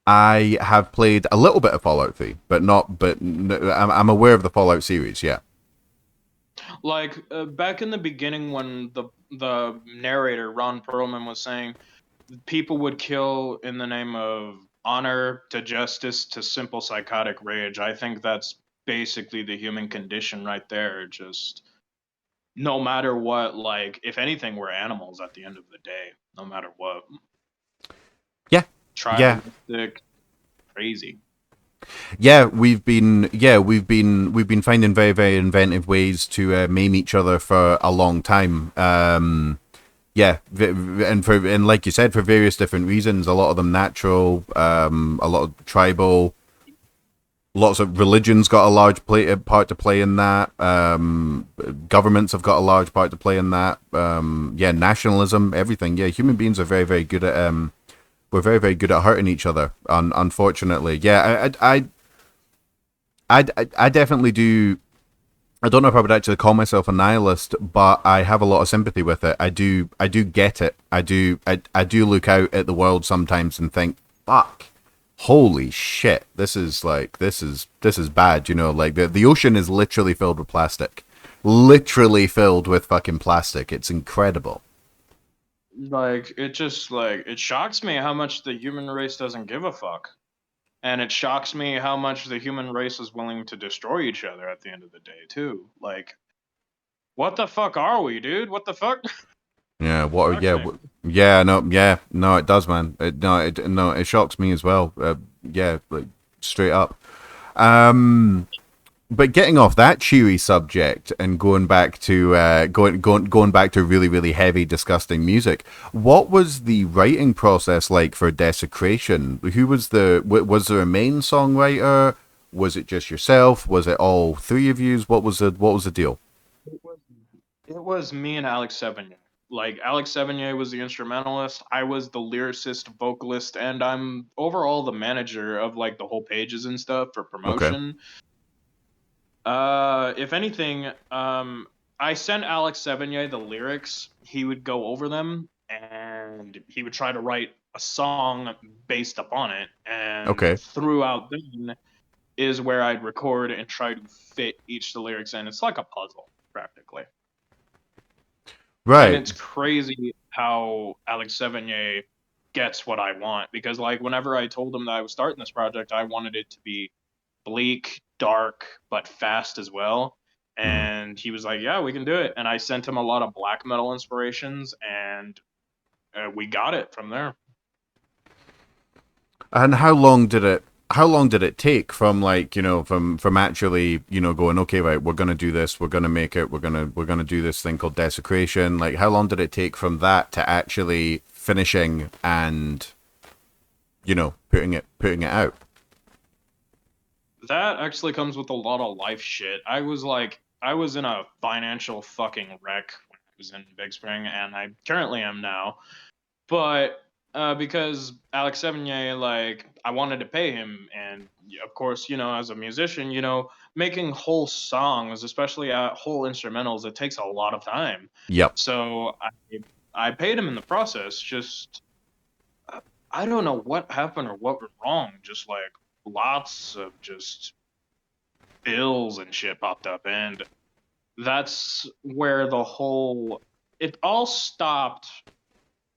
I have played a little bit of Fallout 3, but not. But I'm aware of the Fallout series. Yeah. Like back in the beginning when the narrator Ron Perlman was saying people would kill in the name of honor to justice to simple psychotic rage. I think that's basically the human condition right there. Just no matter what, like if anything, we're animals at the end of the day, no matter what. Yeah. Yeah, tribalistic, crazy. we've been finding very very inventive ways to maim each other for a long time. And like you said, for various different reasons. A lot of them natural, a lot of tribal. Lots of religions got a large part to play in that. Governments have got a large part to play in that. Nationalism, everything. Yeah, human beings are very very good at we're very very good at hurting each other. Unfortunately, yeah, I definitely do. I don't know if I would actually call myself a nihilist, but I have a lot of sympathy with it. I do get it. I do look out at the world sometimes and think, fuck, holy shit, this is bad. Like the ocean is literally filled with plastic, literally filled with fucking plastic. It's incredible. Like it just like it shocks me how much the human race doesn't give a fuck. And it shocks me how much the human race is willing to destroy each other at the end of the day, too. Like, what the fuck are we, dude? What the fuck? Yeah. What? Shocks Yeah. me. Yeah. No. Yeah. No. It does, man. No. It shocks me as well. Yeah. Like straight up. Um. But getting off that cheery subject and going back to going back to really really heavy disgusting music, what was the writing process like for Desecration? Who was was there a main songwriter? Was it just yourself? Was it all three of yous? What was the deal? It was, it was me and Alex Sevigny. Like, Alex Sevigny was the instrumentalist. I was the lyricist, vocalist, and I'm overall the manager of, like, the whole pages and stuff for Okay. promotion. If anything, I sent Alex Sevigny the lyrics. He would go over them and he would try to write a song based upon it. And Okay. throughout then is where I'd record and try to fit each of the lyrics in. It's like a puzzle, practically. And Right. it's crazy how Alex Sevigny gets what I want because, like, whenever I told him that I was starting this project, I wanted it to be bleak, dark, but fast as well. Mhm. And he was like, "Yeah, we can do it." And I sent him a lot of black metal inspirations, and we got it from there. And how long did it take from like from actually going, okay, right, we're gonna do this, we're gonna make it, we're gonna do this thing called Desecration, like how long did it take from that to actually finishing and putting it out? That actually comes with a lot of life shit. I was in a financial fucking wreck when I was in Big Spring, and I currently am now. But because Alex Sevigny, like, I wanted to pay him, and of course, as a musician, making whole songs, especially whole instrumentals, it takes a lot of time. Yep. So I paid him in the process. Just I don't know what happened or what went wrong. Just like lots of just bills and shit popped up, and that's where the whole it all stopped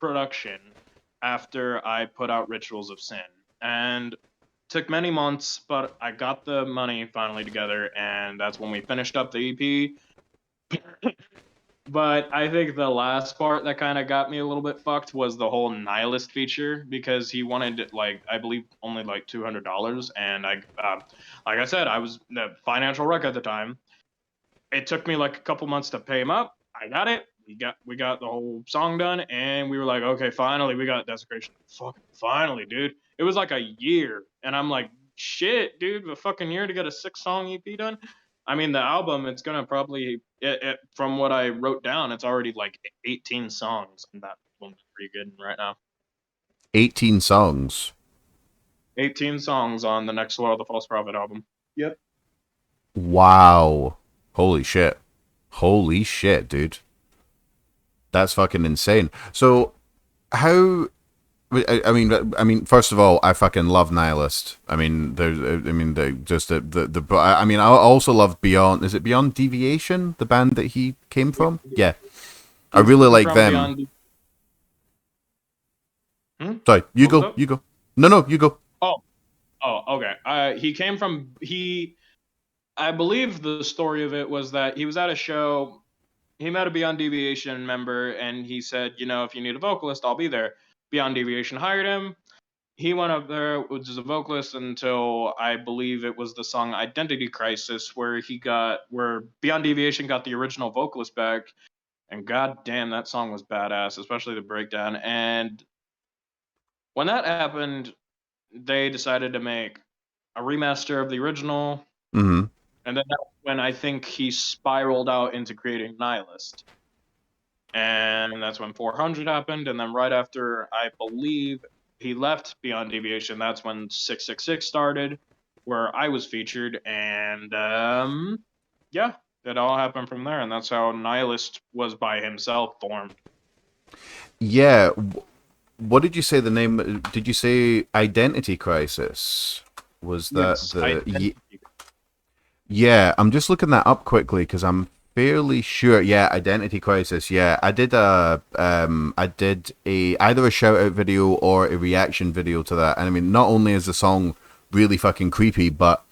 production after I put out Rituals of Sin. And took many months, but I got the money finally together, and that's when we finished up the EP. But I think the last part that kind of got me a little bit fucked was the whole nihilist feature because he wanted like I believe only like $200, and like I said, I was the financial wreck at the time. It took me like a couple months to pay him up. I got it. We got the whole song done, and we were like, okay, finally, we got Desecration. Fucking finally, dude. It was like a year, and I'm like, shit, dude, a fucking year to get a 6-song EP done. I mean, the album, it's gonna probably, from what I wrote down, it's already like 18 songs, and that one's pretty good right now. 18 songs. 18 songs on the next Lord of the False Prophet album. Yep. Wow. Holy shit. Holy shit, dude. That's fucking insane. So how I mean, first of all, I fucking love Nihilist. I mean, I mean, I also love Beyond. Is it Beyond Deviation, the band that he came Yeah, from? yeah. Yeah, I He really came like from them. Beyond. Hmm? Sorry, you What was go, up? you go. No, you go. Oh, oh, okay. He came from he. I believe the story of it was that he was at a show. He met a Beyond Deviation member, and he said, "If you need a vocalist, I'll be there." Beyond Deviation hired him. he went up there was a vocalist until I believe it was the song Identity Crisis where Beyond Deviation got the original vocalist back, and god damn that song was badass, especially the breakdown. And when that happened, they decided to make a remaster of the original, Hmm. and then that's when I think he spiraled out into creating Nihilist. And that's when 400 happened, and then right after I believe he left Beyond Deviation, that's when 666 started, where I was featured, and yeah, it all happened from there, and that's how Nihilist was by himself formed. Yeah. What did you say the name? Did you say Identity Crisis? Was that Yes, the? Identity. Yeah, I'm just looking that up quickly because I'm fairly sure. Yeah, Identity Crisis. Yeah, I did a either a shout out video or a reaction video to that. And I mean, not only is the song really fucking creepy, but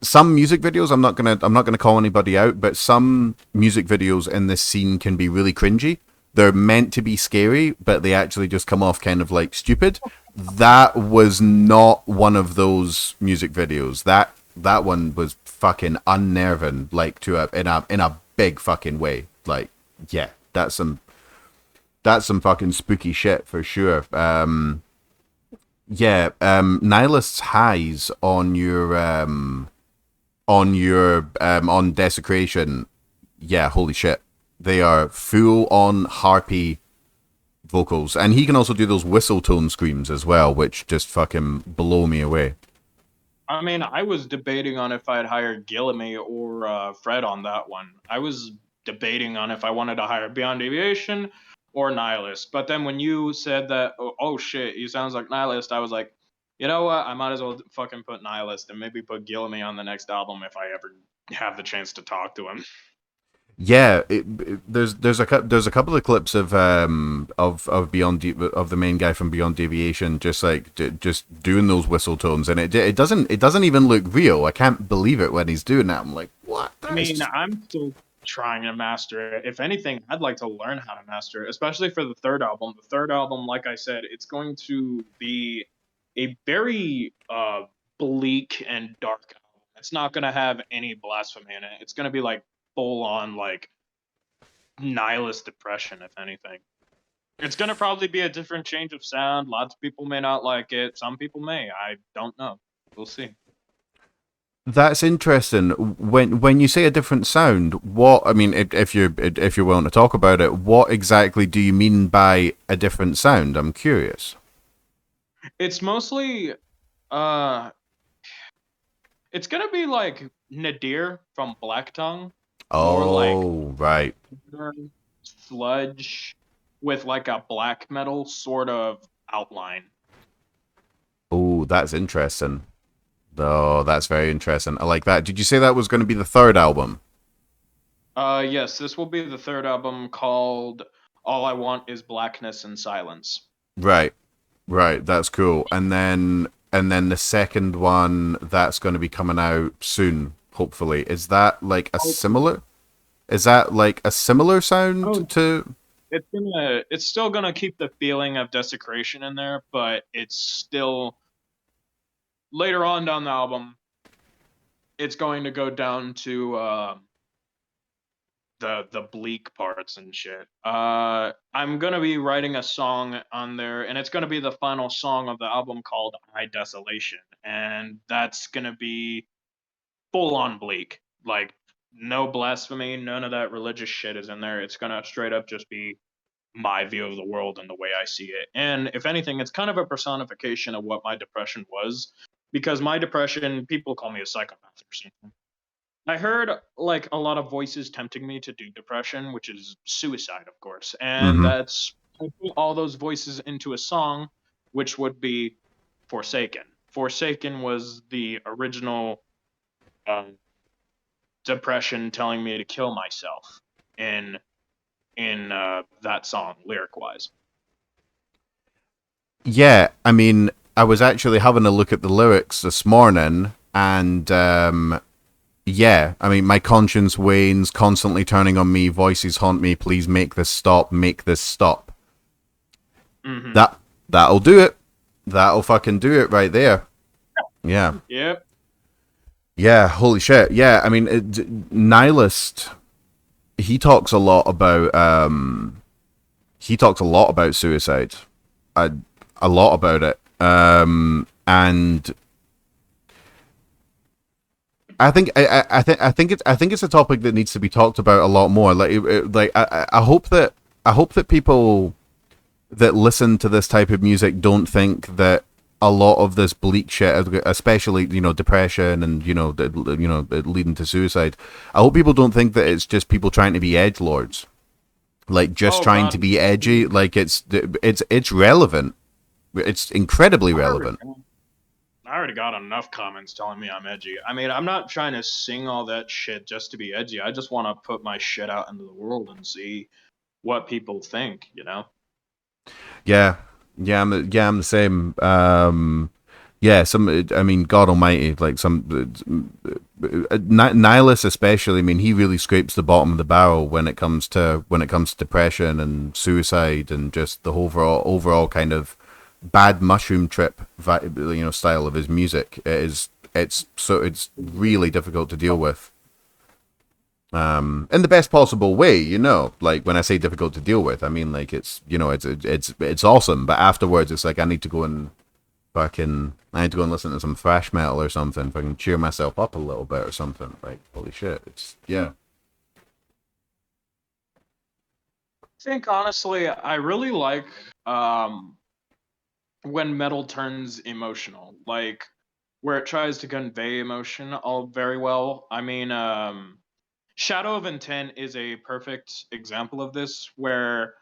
some music videos, I'm not gonna call anybody out, but some music videos in this scene can be really cringy. They're meant to be scary, but they actually just come off kind of like stupid. That was not one of those music videos. That one was fucking unnerving, like to a in a big fucking way. Like, yeah, that's some fucking spooky shit for sure. Yeah, Nihilist's highs on Desecration, yeah, holy shit. They are full on harpy vocals. And he can also do those whistle tone screams as well, which just fucking blow me away. I mean, I was debating on if I'd hire Gillamy or Fred on that one. I was debating on if I wanted to hire Beyond Deviation or Nihilist. But then when you said that, oh shit, he sounds like Nihilist, I was like, you know what? I might as well fucking put Nihilist and maybe put Gillamy on the next album if I ever have the chance to talk to him. Yeah, there's a couple of clips of of the main guy from Beyond Deviation just like just doing those whistle tones, and it doesn't even look real. I can't believe it when he's doing that. I'm like, what? I mean, I'm still trying to master it. If anything, I'd like to learn how to master it, especially for the third album. The third album, like I said, it's going to be a very bleak and dark album. It's not going to have any blasphemy in it. It's going to be like full on like nihilist depression, if anything. It's going to probably be a different change of sound. Lots of people may not like it. Some people may. I don't know. We'll see. That's interesting. When you say a different sound, what I mean, if you're willing to talk about it, what exactly do you mean by a different sound? I'm curious. It's mostly uh it's gonna be like Nadir from Black Tongue, more like Oh, right. sludge with like a black metal sort of outline. Oh, that's interesting. Oh, that's very interesting. I like that. Did you say that was going to be the third album? Yes, this will be the third album called All I Want Is Blackness and Silence. Right. Right, that's cool. And then the second one that's going to be coming out soon, hopefully. Is that like a Oh, similar? Is that like a similar oh, sound to? it's still gonna keep the feeling of desecration in there, but it's still later on down the album, it's going to go down to the bleak parts and shit. I'm gonna be writing a song on there, and it's gonna be the final song of the album called "I Desolation," and that's gonna be full on bleak. Like no blasphemy, none of that religious shit is in there. It's gonna straight up just be my view of the world and the way I see it. And if anything, it's kind of a personification of what my depression was, because my depression, people call me a psychopath or something. I heard like a lot of voices tempting me to do depression, which is suicide, of course. And Mm-hmm. that's I put all those voices into a song, which would be Forsaken. Forsaken was the original um, depression telling me to kill myself in that song, lyric wise. Yeah, I mean, I was actually having a look at the lyrics this morning, and yeah, I mean, my conscience wanes, constantly turning on me, voices haunt me. Please make this stop. Make this stop. Hmm. That'll do it. That'll fucking do it right there. Yeah. Yep. Yeah, holy shit. Yeah, I mean, Nihilist, he talks a lot about suicide. A, a lot about it. And I think it's a topic that needs to be talked about a lot more. I hope that people that listen to this type of music don't think that a lot of this bleak shit, especially depression and leading to suicide. I hope people don't think that it's just people trying to be edge lords, like just Oh trying to God. be edgy. Like it's relevant. It's incredibly I already, relevant. I already got enough comments telling me I'm edgy. I mean, I'm not trying to sing all that shit just to be edgy. I just want to put my shit out into the world and see what people think, you know? Yeah, I'm the same. Yeah, I mean, God Almighty, like Nihilus especially. I mean, he really scrapes the bottom of the barrel when it comes to depression and suicide and just the overall kind of bad mushroom trip, style of his music. It's really difficult to deal with. In the best possible way, like when I say difficult to deal with, I mean like it's awesome, but afterwards it's like I need to go and listen to some thrash metal or something if I can cheer myself up a little bit or something. Like holy shit, it's yeah. I think honestly, I really like um when metal turns emotional, like where it tries to convey emotion all very well. I mean, Shadow of Intent is a perfect example of this, where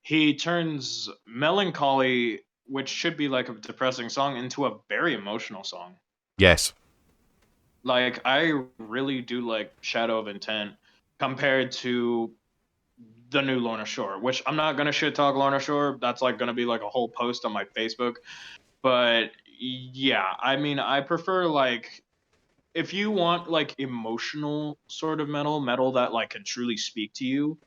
he turns melancholy, which should be like a depressing song, into a very emotional song. Yes. Like I really do like Shadow of Intent compared to the new Lorna Shore, which I'm not gonna shit talk Lorna Shore. That's like gonna be like a whole post on my Facebook. But yeah, I mean, I prefer like if you want like emotional sort of metal that like can truly speak to you,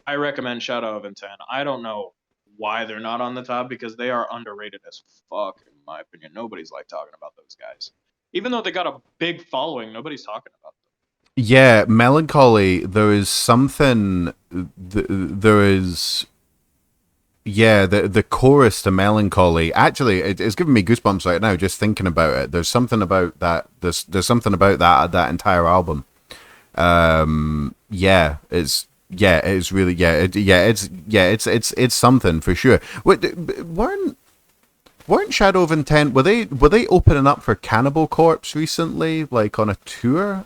I recommend Shadow of Intent. I don't know why they're not on the top because they are underrated as fuck in my opinion. Nobody's like talking about those guys. Even though they got a big following, nobody's talking about them. Yeah, melancholy. There is something. There is. Yeah, the chorus to Melancholy. Actually, it's giving me goosebumps right now just thinking about it. There's something about that. There's something about that entire album. It's really it's something for sure. Weren't Shadow of Intent, were they opening up for Cannibal Corpse recently, like on a tour?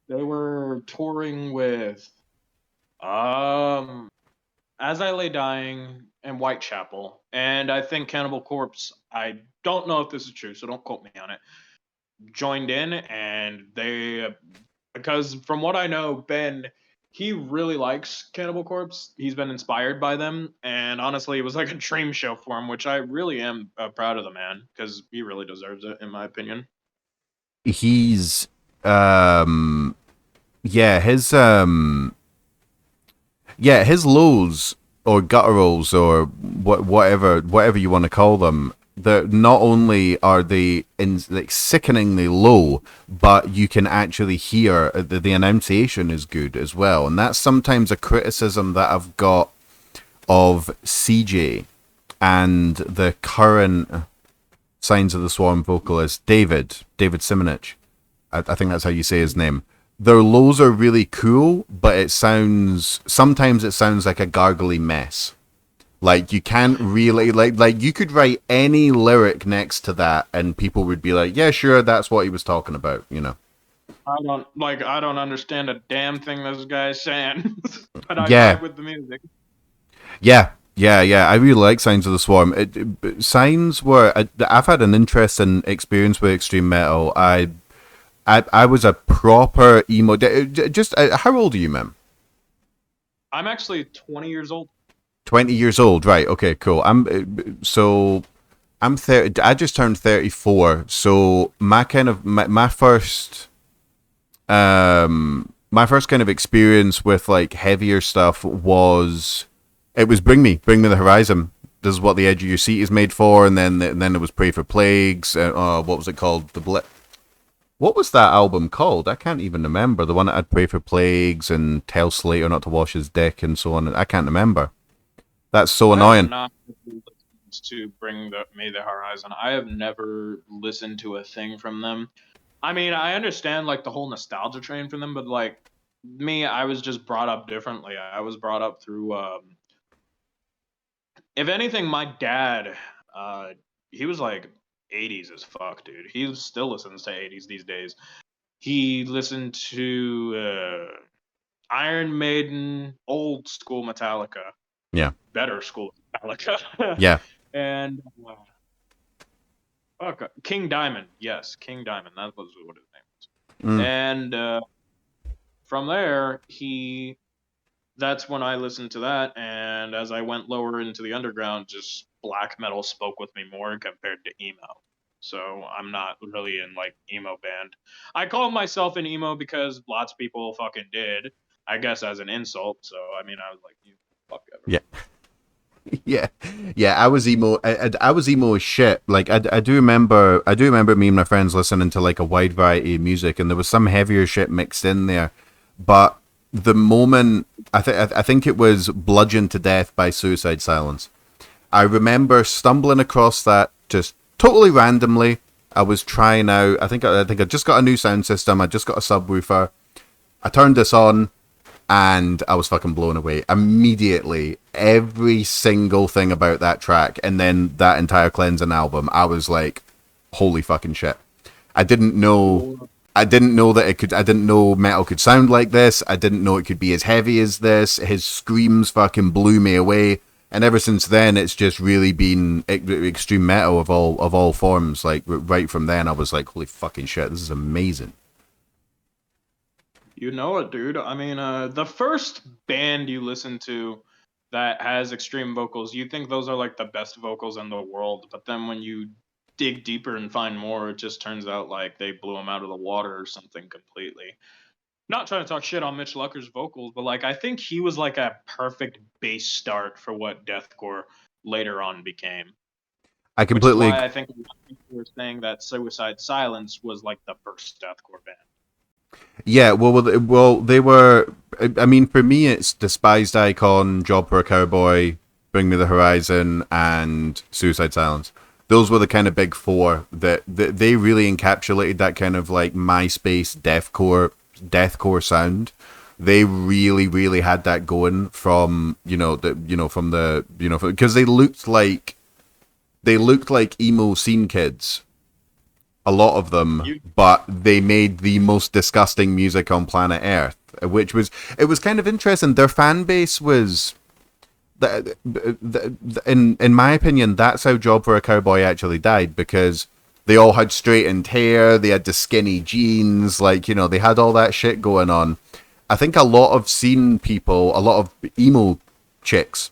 They were touring with um As I Lay Dying and Whitechapel, and I think Cannibal Corpse. I don't know if this is true, so don't quote me on it. Joined in, and they, because from what I know, Ben, he really likes Cannibal Corpse. He's been inspired by them, and honestly, it was like a dream show for him, which I really am proud of the man because he really deserves it, in my opinion. He's yeah, his lows or gutturals or whatever you want to call them. Not only are they like sickeningly low, but you can actually hear the enunciation is good as well, and that's sometimes a criticism that I've got of CJ and the current Signs of the Swarm vocalist David Simonich. I think that's how you say his name. Their lows are really cool, but sometimes it sounds like a gargly mess. Like you can't really like you could write any lyric next to that and people would be like, yeah, sure, that's what he was talking about. I don't understand a damn thing this guy's saying, but I Yeah, vibe with the music. yeah. I really like Signs of the Swarm. Signs were I've had an interesting experience with extreme metal. I was a proper emo. Just how old are you, man? I'm actually 20 years old. 20 years old, right? Okay, cool. I'm 30. I just turned 34. So my first kind of experience with like heavier stuff was it was Bring Me the Horizon, This is what the edge of your seat is made for, and then it was Pray for Plagues. What was it called? What was that album called? I can't even remember. The one that had Pray for Plagues and Tell Slater not to wash his dick and so on. I can't remember. That's so I have annoying. not listened to Bring the May the Horizon. I have never listened to a thing from them. I mean, I understand like the whole nostalgia train from them, but like me, I was just brought up differently. I was brought up through if anything, my dad, uh, he was like 80s as fuck, dude. He still listens to 80s these days. He listened to Iron Maiden, old school Metallica, Yeah. better school Metallica, Yeah. and fuck, King Diamond. Yes, King Diamond. That was what his name was. Mm. And from there, he that's when I listened to that, and as I went lower into the underground, just black metal spoke with me more compared to emo. So I'm not really in like emo band. I call myself an emo because lots of people fucking did. I guess as an insult. So I mean, I was like, you fuck Yeah. everyone. Yeah, yeah. I was emo. I was emo as shit. Like I do remember. I do remember me and my friends listening to like a wide variety of music, and there was some heavier shit mixed in there. But the moment I think it was "Bludgeoned to Death" by Suicide Silence. I remember stumbling across that just totally randomly. I was trying out. I think I just got a new sound system. I just got a subwoofer. I turned this on and I was fucking blown away immediately. Every single thing about that track, and then that entire Cleansing album, I was like, "Holy fucking shit!" I didn't know. I didn't know that it could. I didn't know metal could sound like this. I didn't know it could be as heavy as this. His screams fucking blew me away. And ever since then, it's just really been extreme metal of all forms. Like right from then, I was like, "Holy fucking shit! This is amazing." You know it, dude. I mean, the first band you listen to that has extreme vocals, you think those are like the best vocals in the world, but then when you dig deeper and find more, it just turns out like they blew them out of the water or something completely. Not trying to talk shit on Mitch Lucker's vocals, but like I think he was like a perfect base start for what deathcore later on became. I Which is completely why I think a lot of people were saying that Suicide Silence was like the first deathcore band. Yeah, they were. I mean, for me, it's Despised Icon, Job for a Cowboy, Bring Me the Horizon, and Suicide Silence. Those were the kind of big four that they really encapsulated that kind of like MySpace deathcore sound. They really, really had that going from because they looked like emo scene kids, a lot of them, You but they made the most disgusting music on planet Earth, which was it was kind of interesting. Their fan base was, in my opinion, that's how Job for a Cowboy actually died because they all had straightened hair, they had the skinny jeans, like they had all that shit going on. I think a lot of scene people, a lot of emo chicks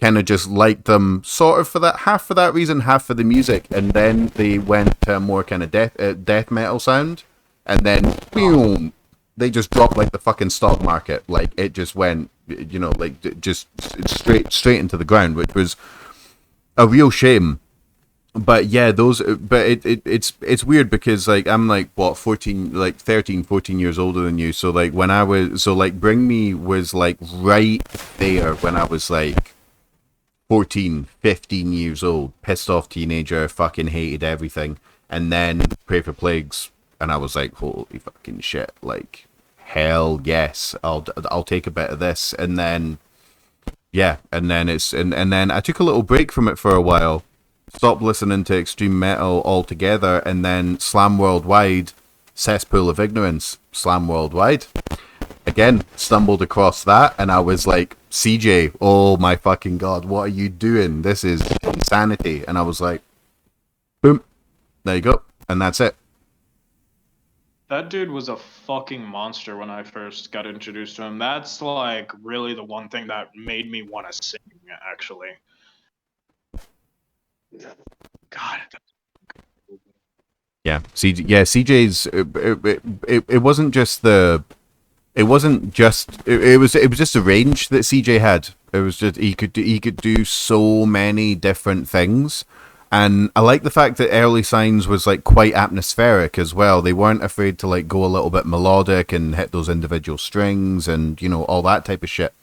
kind of just liked them sort of for that, half for that reason, half for the music, and then they went to a more kind of death metal sound, and then boom, they just dropped like the fucking stock market. Like it just went, like just straight into the ground, which was a real shame. But yeah, it's weird because like I'm like what 14 like 13 14 years older than you, so like when I was so like Bring Me was like right there when I was like 14, 15 years old, pissed off teenager, fucking hated everything. And then Pray for Plagues, and I was like, holy fucking shit, like, hell yes, I'll take a bit of this. And then, yeah, and then I took a little break from it for a while, stopped listening to extreme metal altogether, and then Slam Worldwide, Cesspool of Ignorance, Slam Worldwide. Again, stumbled across that, and I was like, CJ, oh my fucking god, what are you doing? This is insanity. And I was like, boom, there you go. And that's it. That dude was a fucking monster when I first got introduced to him. That's like really the one thing that made me want to sing, actually. God. Yeah, CJ's, it wasn't just the It wasn't just it was just the range that CJ had. It was just he could do so many different things. And I like the fact that early signs was like quite atmospheric as well. They weren't afraid to like go a little bit melodic and hit those individual strings and you know all that type of shit.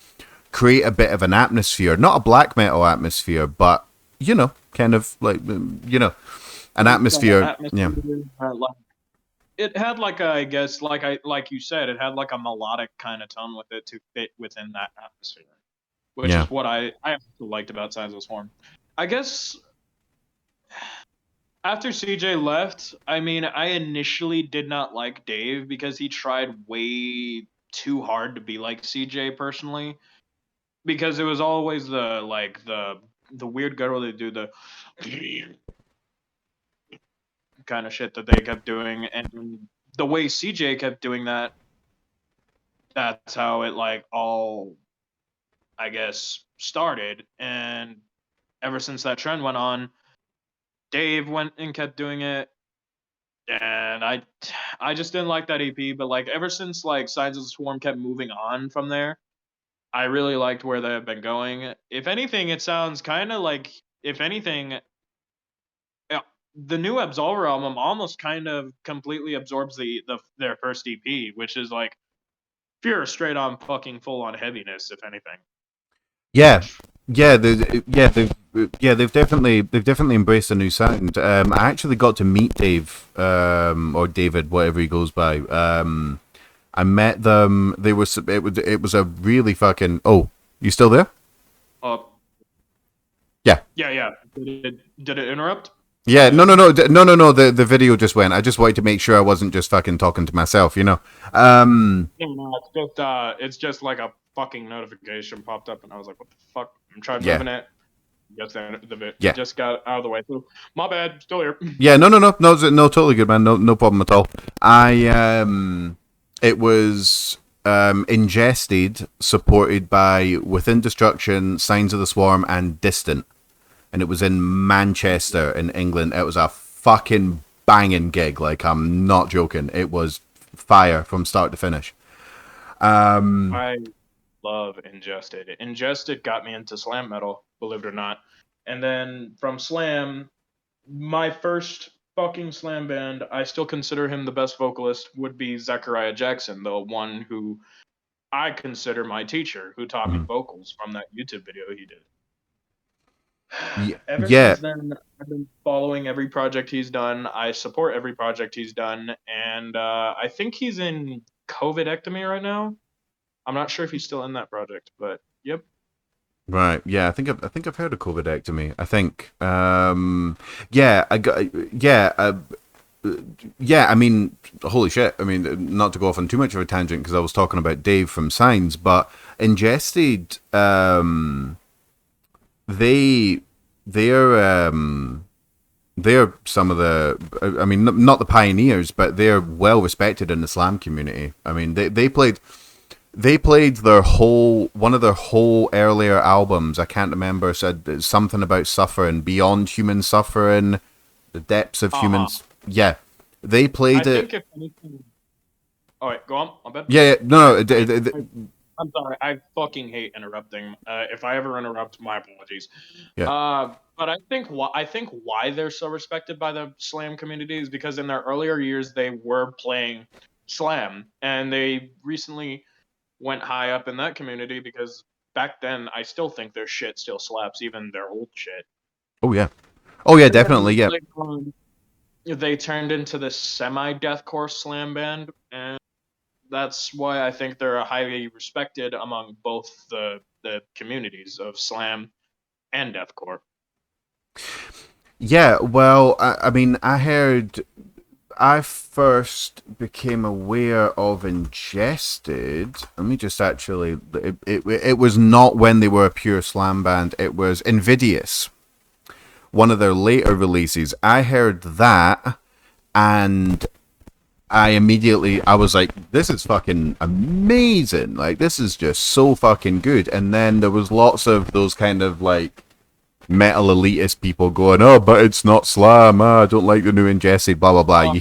Create a bit of an atmosphere, not a black metal atmosphere, but you know, kind of like you know, an atmosphere. Yeah, Atmosphere, it had like a, I guess, like you said, it had like a melodic kind of tone with it to fit within that atmosphere, which yeah. is what I also liked about Signs of Swarm. I guess after CJ left, I mean, I initially did not like Dave because he tried way too hard to be like CJ personally. Because it was always the weird guttural they do the kind of shit that they kept doing, and the way CJ kept doing that, that's how it like all I guess started, and ever since that trend went on, Dave went and kept doing it, and I just didn't like that EP. But like ever since like Signs of the Swarm kept moving on from there, I really liked where they have been going. If anything, it sounds kind of like if anything, yeah, the new Absolver album almost kind of completely absorbs their first EP, which is like pure straight on fucking full on heaviness, if anything. Yeah, Which they've definitely embraced a new sound. I actually got to meet Dave, or David, whatever he goes by. I met them. It was a really fucking. Oh, you still there? uh Yeah. yeah. Did it interrupt? Yeah, no, no, no, no, no, no. The video just went. I just wanted to make sure I wasn't just fucking talking to myself, you know. No, it's just like a fucking notification popped up, and I was like, "What the fuck?" I'm trying Yeah, moving it. Just yeah, just got out of the way. So, my bad. Still here. yeah. No, no, no, no, no. Totally good, man. No, no problem at all. It was ingested, supported by Within Destruction, Signs of the Swarm, and Distant, and it was in Manchester, in England. It was a fucking banging gig. Like I'm not joking. It was fire from start to finish. I love Ingested. Ingested got me into slam metal, believe it or not. And then from slam, my first fucking slam band, I still consider him the best vocalist, would be Zachariah Jackson, the one who I consider my teacher, who taught me Mhm. vocals from that YouTube video he did. Yeah, Ever yeah. since then, I've been following every project he's done. I support every project he's done, and I think he's in COVIDectomy right now. I'm not sure if he's still in that project, but yep. Right. Yeah, I think I've heard of covidectomy. I think. Yeah, I got. Yeah. Yeah. I mean, holy shit. I mean, not to go off on too much of a tangent because I was talking about Dave from Signs, but ingested. They they're some of the. I mean, not the pioneers, but they're well respected in the slam community. I mean, they played their whole one of their whole earlier albums. I can't remember. Said something about suffering, beyond human suffering, the depths of Uh-huh. humans. Yeah, they I played it. think if anything. Oh, wait, go on. My bad. Yeah, yeah, no, no, I'm sorry. I fucking hate interrupting. If I ever interrupt, my apologies. yeah. But I think why they're so respected by the slam community is because in their earlier years they were playing slam, and they recently went high up in that community because back then I still think their shit still slaps, even their old shit. Oh yeah, oh yeah, And definitely, then yeah, they turned into this semi-deathcore slam band, and that's why I think they're highly respected among both the communities of slam and deathcore. yeah. Well, I mean, I first became aware of Ingested. Let me just actually. It was not when they were a pure slam band. It was Invidious, one of their later releases. I heard that, and I was like, this is fucking amazing. Like, this is just so fucking good. And then there was lots of those kind of like metal elitist people going, oh, but it's not slam. I don't like the new Ingested. Blah blah blah. Uh, You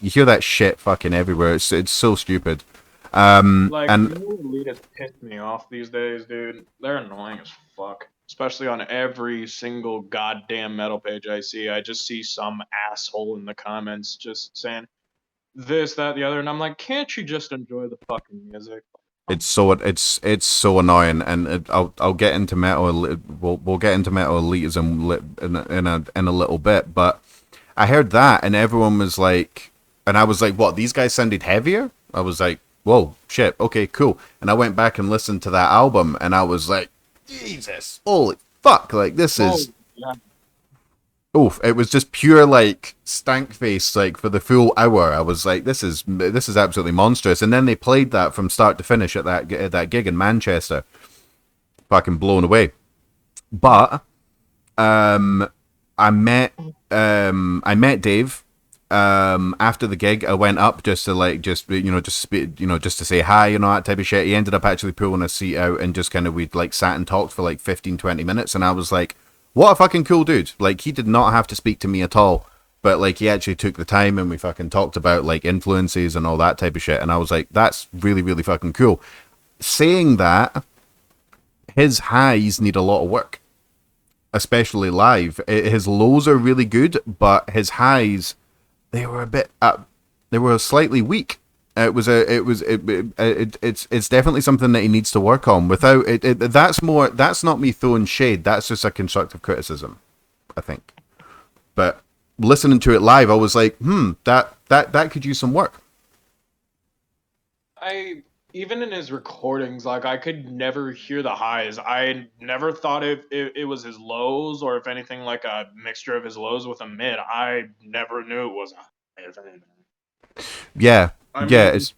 hear that shit fucking everywhere. It's so stupid. Like, And metal elitists piss me off these days, dude. They're annoying as fuck. Especially on every single goddamn metal page I see. I just see some asshole in the comments just saying this, that, the other, and I'm like, can't you just enjoy the fucking music? it's so annoying, and I'll get into metal. We'll get into metal elitism in a little bit, but I heard that, and everyone was like, and I was like, what? These guys sounded heavier. I was like, whoa, shit, okay, cool. And I went back and listened to that album, and I was like, Jesus, holy fuck! Like this Oh, is yeah. oof. It was just pure like stank face. Like for the full hour, I was like, this is absolutely monstrous. And then they played that from start to finish at that gig in Manchester. Fucking blown away. But I met I met Dave after the gig. I went up just to like just to say hi, that type of shit. He ended up actually pulling a seat out and just kind of we'd like sat and talked for like 15-20 minutes, and I was like, what a fucking cool dude. Like he did not have to speak to me at all. But like he actually took the time and we fucking talked about like influences and all that type of shit, and I was like, that's really, really fucking cool. Saying that, his highs need a lot of work, especially live. His lows are really good, but his highs, they were a bit they were slightly weak. It's definitely something that he needs to work on. Without that's not me throwing shade. That's just a constructive criticism, I think. But listening to it live, I was like, that could use some work. I even in his recordings, like I could never hear the highs. I never thought it was his lows or if anything like a mixture of his lows with a mid. I never knew it was a high, if anything. Yeah, I yeah, mean, it's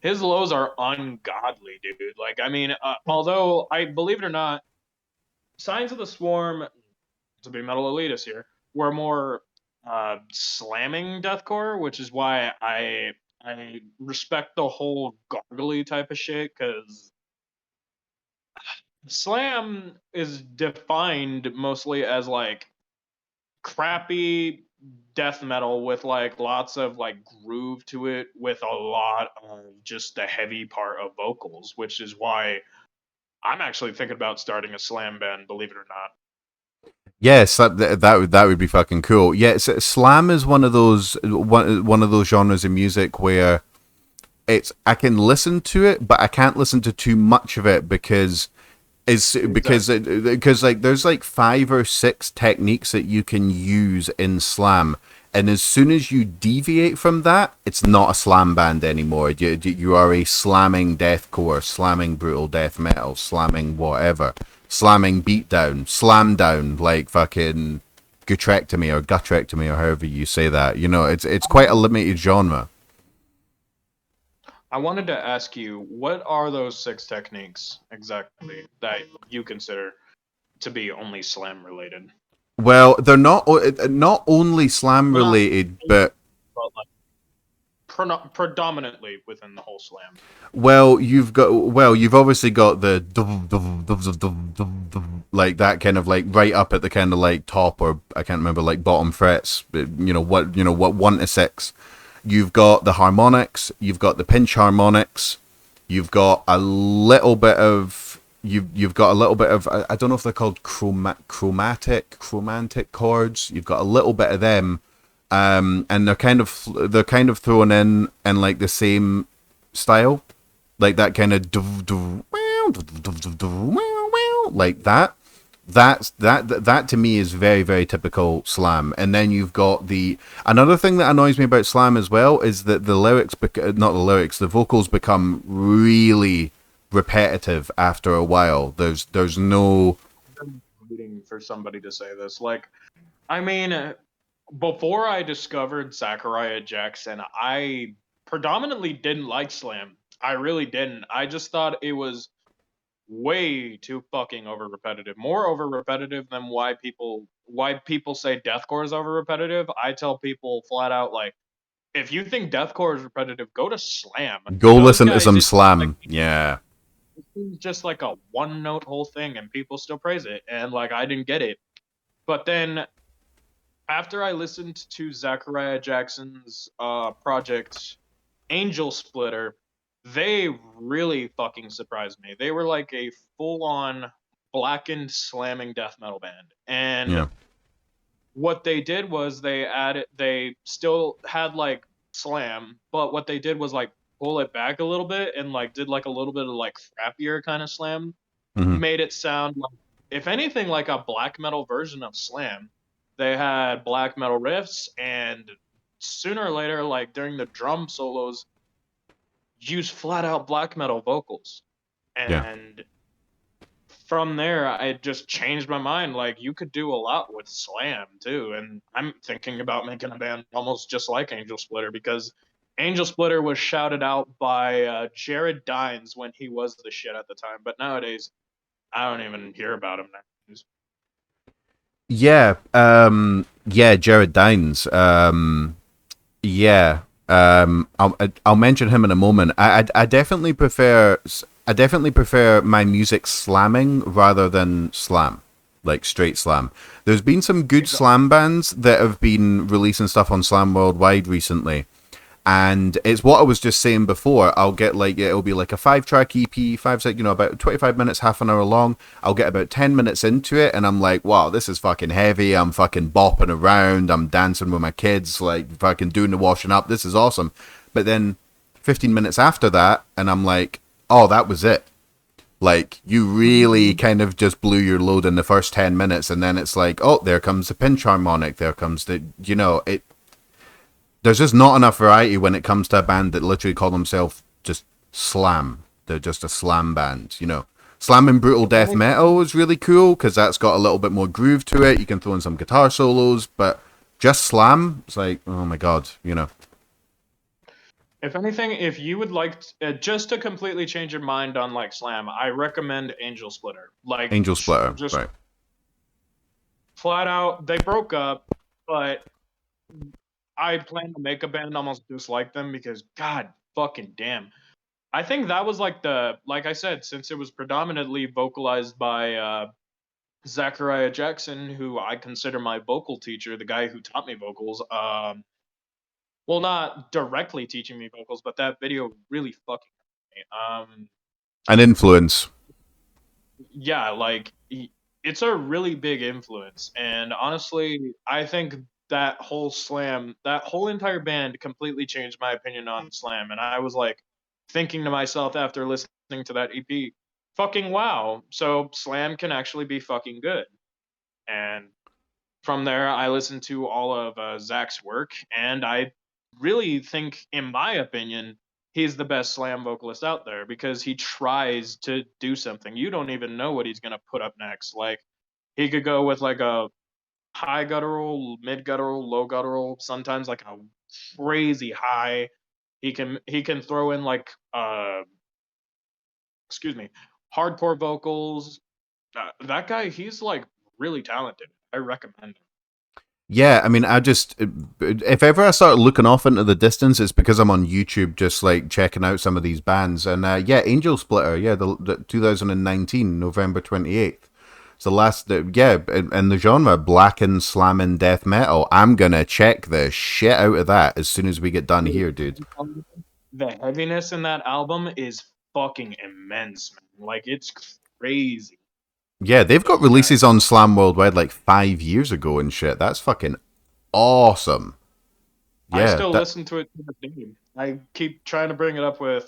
his lows are ungodly, dude. Like, I mean, although I believe it or not, Signs of the Swarm, to be metal elitist here, were more slamming deathcore, which is why I respect the whole gargly type of shit because slam is defined mostly as like crappy death metal with like lots of like groove to it with a lot of just the heavy part of vocals, which is why I'm actually thinking about starting a slam band, believe it or not. yes, that would be fucking cool. Yeah, slam is one of those genres of music where it's I can listen to it, but I can't listen to too much of it Exactly. because like there's like 5 or 6 techniques that you can use in slam, and as soon as you deviate from that, it's not a slam band anymore. You are a slamming deathcore, slamming brutal death metal, slamming whatever, slamming beatdown, slam down, like fucking gutrectomy or gutrectomy or however you say that. It's quite a limited genre. I wanted to ask you, what are those 6 techniques exactly that you consider to be only slam related? Well, they're not only slam Well, not related, only, but but like predominantly within the whole slam. you've obviously got the like that kind of like right up at the kind of like top, or I can't remember, like bottom frets, but what 1 to 6. You've got the harmonics, you've got the pinch harmonics, you've got a little bit of you've got a little bit of I don't know if they're called chromatic chords. You've got a little bit of them, and they're kind of thrown in like the same style, like that kind of like that. That to me is very, very typical slam. And then you've got the another thing that annoys me about slam as well is that the lyrics, not the lyrics, the vocals become really repetitive after a while. There's no I'm waiting for somebody to say this. Like, I mean, before I discovered Zachariah Jackson, I predominantly didn't like slam. I really didn't. I just thought it was way too fucking over repetitive. More over repetitive than why people say deathcore is over repetitive. I tell people flat out like if you think deathcore is repetitive, go to slam. go Those listen to guys some it like slam. Yeah. it seems just like a one note whole thing and people still praise it and like I didn't get it. But then after I listened to Zachariah Jackson's project Angel Splitter, they really fucking surprised me. They were like a full-on blackened slamming death metal band. And Yeah. what they did was they still had like slam, but what they did was like pull it back a little bit and like did like a little bit of like frappier kind of slam, Hmm. made it sound like, if anything, like a black metal version of slam. They had black metal riffs, and sooner or later, like during the drum solos, use flat out black metal vocals. Yeah. And from there, I just changed my mind. Like, you could do a lot with slam too. And I'm thinking about making a band almost just like Angel Splitter, because Angel Splitter was shouted out by Jared Dines when he was the shit at the time. But nowadays, I don't even hear about him now. Yeah. Yeah. Jared Dines. Yeah. I'll mention him in a moment. I definitely prefer my music slamming rather than slam, like straight slam. There's been some good Exactly. slam bands that have been releasing stuff on Slam Worldwide recently, and it's what I was just saying before. I'll get like it'll be like a 5-track EP, about 25 minutes, half an hour long. I'll get about 10 minutes into it, and I'm like, wow, this is fucking heavy. I'm fucking bopping around. I'm dancing with my kids, like fucking doing the washing up. This is awesome. But then 15 minutes after that, and I'm like, oh, that was it. Like, you really kind of just blew your load in the first 10 minutes, and then it's like, oh, there comes the pinch harmonic. There comes it there's just not enough variety when it comes to a band that literally call themselves just slam. They're just a slam band. Slam and brutal If death any, metal is really cool because that's got a little bit more groove to it. You can throw in some guitar solos, but just slam, it's like, oh my god. if anything, if you would like just to completely change your mind on like slam, I recommend Angel Splitter. Like, Angel Splitter, just right? flat out, they broke up, but I plan to make a band almost just like them, because god fucking damn. I think that was like like I said, since it was predominantly vocalized by Zachariah Jackson, who I consider my vocal teacher, the guy who taught me vocals. Well, not directly teaching me vocals, but that video really fucking hurt me. An influence. Yeah, like it's a really big influence, and honestly, I think that whole entire band completely changed my opinion on slam. And I was like thinking to myself after listening to that EP, fucking wow, so slam can actually be fucking good. And from there, I listened to all of Zach's work, and I really think, in my opinion, he's the best slam vocalist out there, because he tries to do something. You don't even know what he's gonna put up next. Like, he could go with like a high guttural, mid guttural, low guttural, sometimes like a crazy high. He can throw in like excuse me, hardcore vocals. That guy, he's like really talented. I recommend him. Yeah, I mean, if ever I start looking off into the distance, it's because I'm on YouTube just like checking out some of these bands. And yeah, Angel Splitter, yeah, the 2019, November 28th. It's the last, yeah, and the genre, black and slamming death metal. I'm gonna check the shit out of that as soon as we get done Dude, here, dude. the heaviness in that album is fucking immense, man. Like, it's crazy. Yeah, they've got Yeah. releases on Slam Worldwide like 5 years ago and shit. That's fucking awesome. I Yeah, still that listen to it to this day. I keep trying to bring it up with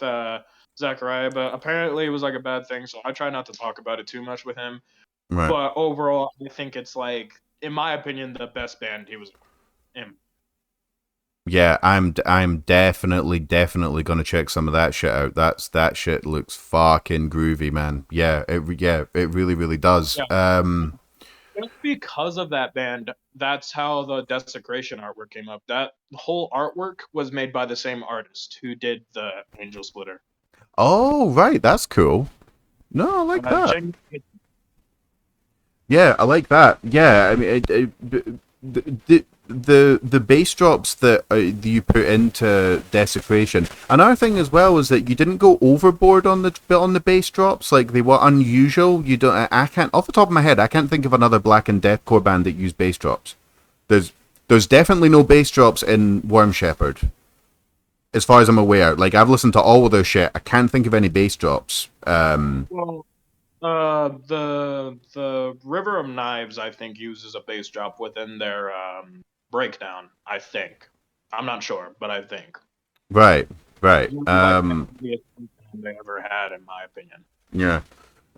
Zachariah, but apparently it was like a bad thing, so I try not to talk about it too much with him. right. But overall, I think it's like, in my opinion, the best band he was in. Yeah, I'm definitely gonna check some of that shit out. That shit looks fucking groovy, man. Yeah, it really does. Yeah. Just because of that band, that's how the Desecration artwork came up. That whole artwork was made by the same artist who did the Angel Splitter. Oh, right, that's cool. No, I like that. Jing- Yeah, I like that. Yeah, I mean, the bass drops that you put into Desecration. Another thing as well is that you didn't go overboard on the bass drops. Like they were unusual. You don't. I can't off the top of my head. I can't think of another black and deathcore band that used bass drops. There's there's definitely no bass drops in Worm Shepherd. as far as I'm aware. Like I've listened to all of their shit. I can't think of any bass drops. Well, the River of Knives, I think, uses a bass drop within their breakdown. I think. I'm not sure, but I think. Right, right. Like the they ever had, in my opinion. Yeah.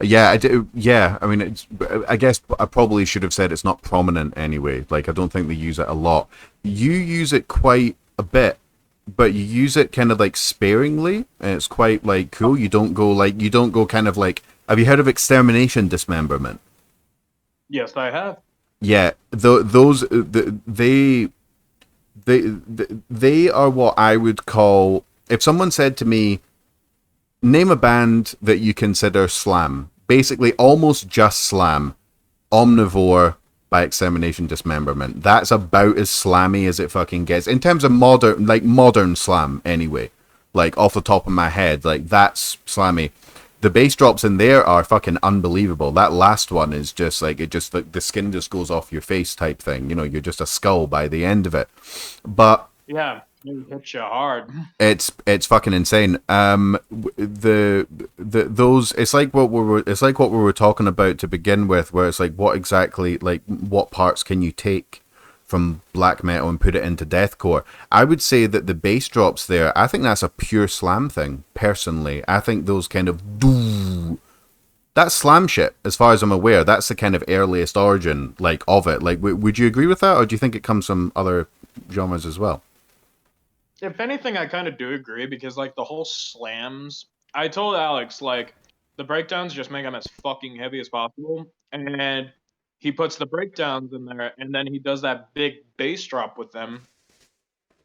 Yeah, I do. Yeah, I mean, I guess I probably should have said it's not prominent anyway. Like, I don't think they use it a lot. You use it quite a bit, but you use it kind of like sparingly, and it's quite like cool. You don't go kind of like. Have you heard of extermination dismemberment? Yes, I have. Yeah, they are what I would call. If someone said to me, name a band that you consider slam. Basically, almost just slam. Omnivore by Extermination Dismemberment. That's about as slammy as it fucking gets. In terms of modern slam, anyway. Like, off the top of my head, like, that's slammy. The bass drops in there are fucking unbelievable. That last one is just like, like, the skin just goes off your face type thing. You know, you're just a skull by the end of it. But Yeah, it hits you hard. it's fucking insane. Those it's like what we were talking about to begin with, where it's like what exactly, like what parts can you take from black metal and put it into deathcore. I would say that the bass drops there, I think that's a pure slam thing. Personally, I think those kind of doo, that's slam shit. As far as I'm aware, that's the kind of earliest origin like of it. Like, would you agree with that, or do you think it comes from other genres as well? If anything, I kind of do agree because like the whole slams. I told Alex like the breakdowns just make them as fucking heavy as possible, and he puts the breakdowns in there, and then he does that big bass drop with them,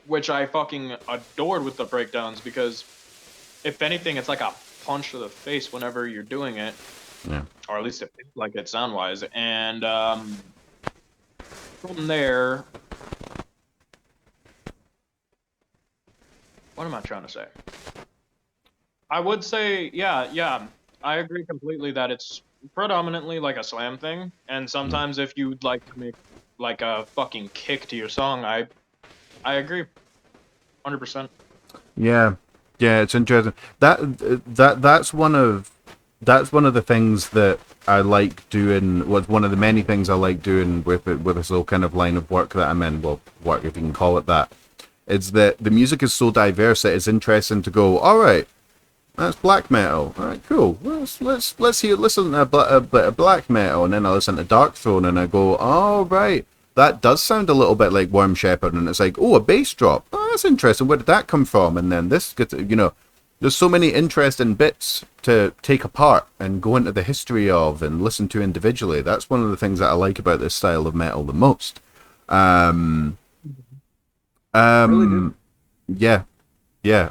which I fucking adored with the breakdowns because if anything, it's like a punch to the face whenever you're doing it, Yeah. or at least it feels like it sound wise. And from there, what am I trying to say? I would say, yeah, I agree completely that it's predominantly like a slam thing, and sometimes if you'd like to make like a fucking kick to your song, I agree, 100%. Yeah, yeah, it's interesting. That's one of the things that I like doing. Was one of the many things I like doing with this little kind of line of work that I'm in. Well, work if you can call it that. It's that the music is so diverse that it's interesting to go. All right, that's black metal. All right, cool. Listen to a bit of black metal, and then I listen to Dark Throne, and I go, all right, that does sound a little bit like Worm Shepherd, and it's like, oh, a bass drop. Oh, that's interesting. Where did that come from? And then this gets, there's so many interesting bits to take apart and go into the history of and listen to individually. That's one of the things that I like about this style of metal the most. Really do. Yeah,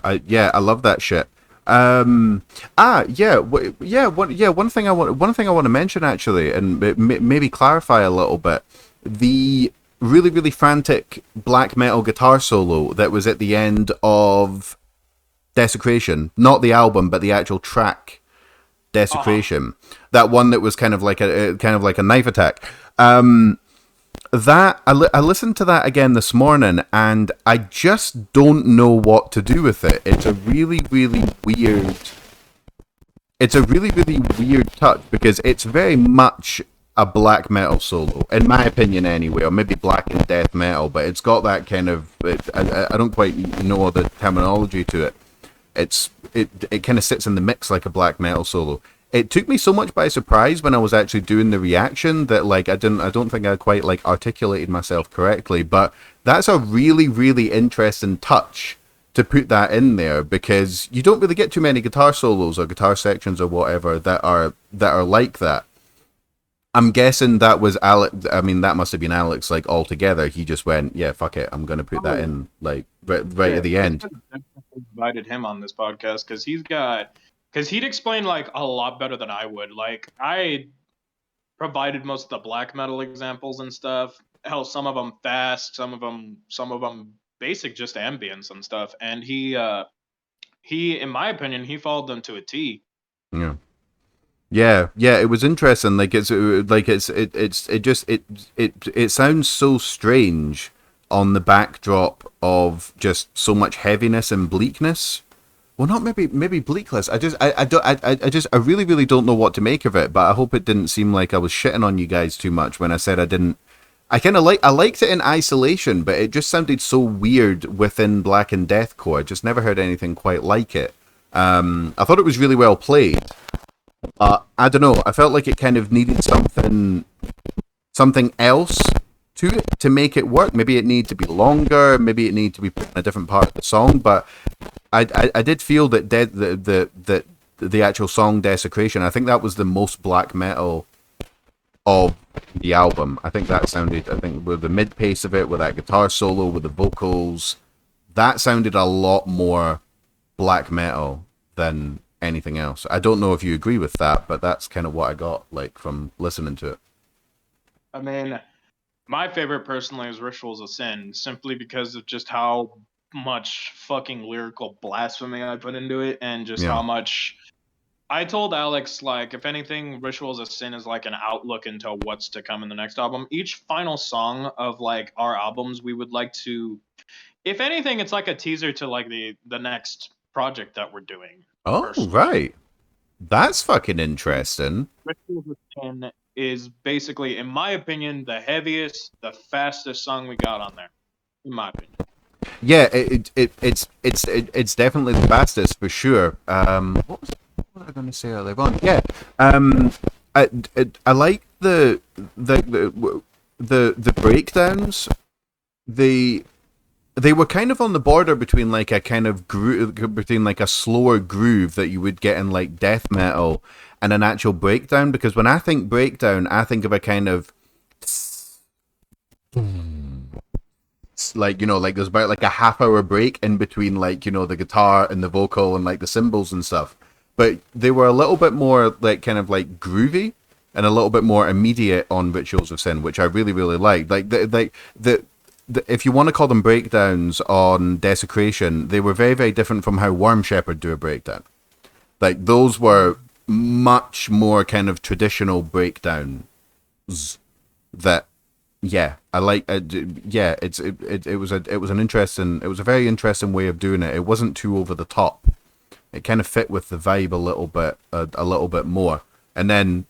I love that shit. One thing I want to mention actually, and maybe clarify a little bit, the really really frantic black metal guitar solo that was at the end of Desecration, not the album, but the actual track Desecration, that one that was kind of like a knife attack. That I listened to that again this morning, and I just don't know what to do with it. It's a really really weird. It's a really really weird touch because it's very much a black metal solo, in my opinion, anyway, or maybe black and death metal. But it's got that kind of. I don't quite know the terminology to it. It kind of sits in the mix like a black metal solo. It took me so much by surprise when I was actually doing the reaction that like I don't think I quite like articulated myself correctly, but that's a really really interesting touch to put that in there because you don't really get too many guitar solos or guitar sections or whatever that are like that. I'm guessing that was Alex. I mean, that must have been Alex. Like altogether, he just went, "Yeah, fuck it, I'm gonna put that in." Like right Yeah, at the I end. could have definitely invited him on this podcast because he'd explain like a lot better than I would. Like I provided most of the black metal examples and stuff. Hell, some of them fast, some of them basic, just ambience and stuff. And he, in my opinion, he followed them to a T. Yeah. Yeah, it was interesting. Like it just it sounds so strange on the backdrop of just so much heaviness and bleakness. Well, not maybe bleakness. I really really don't know what to make of it. But I hope it didn't seem like I was shitting on you guys too much when I said I didn't. I liked it in isolation, but it just sounded so weird within Black and Deathcore. I just never heard anything quite like it. I thought it was really well played. I don't know. I felt like it kind of needed something else to it to make it work. Maybe it needed to be longer. Maybe it needed to be put in a different part of the song. But I did feel that the actual song Desecration. I think that was the most black metal of the album. I think that sounded. I think with the mid pace of it, with that guitar solo, with the vocals, that sounded a lot more black metal than anything else. I don't know if you agree with that, but that's kind of what I got like from listening to it. I mean, my favorite personally is Rituals of Sin, simply because of just how much fucking lyrical blasphemy I put into it, and just Yeah. how much I told Alex, like, if anything, Rituals of Sin is like an outlook into what's to come in the next album. Each final song of like our albums, we would like to, if anything, it's like a teaser to like the next project that we're doing. Oh, Personally, right. That's fucking interesting. Rituals of Sin is basically, in my opinion, the heaviest, the fastest song we got on there. In my opinion. Yeah, it's definitely the fastest for sure. What was I going to say earlier on? Yeah, um, I like the breakdowns. They they were kind of on the border between like a kind of groove, between like a slower groove that you would get in like death metal and an actual breakdown. Because when I think breakdown, I think of a kind of like like there's about like a half hour break in between like the guitar and the vocal and like the cymbals and stuff. But they were a little bit more like kind of like groovy and a little bit more immediate on Rituals of Sin, which I really really liked. Like the if you want to call them breakdowns on Desecration, they were very very different from how Worm Shepherd do a breakdown. Like those were much more kind of traditional breakdowns that yeah, I like. Yeah, it was an interesting. It was a very interesting way of doing it. It wasn't too over the top. It kind of fit with the vibe a little bit more. And then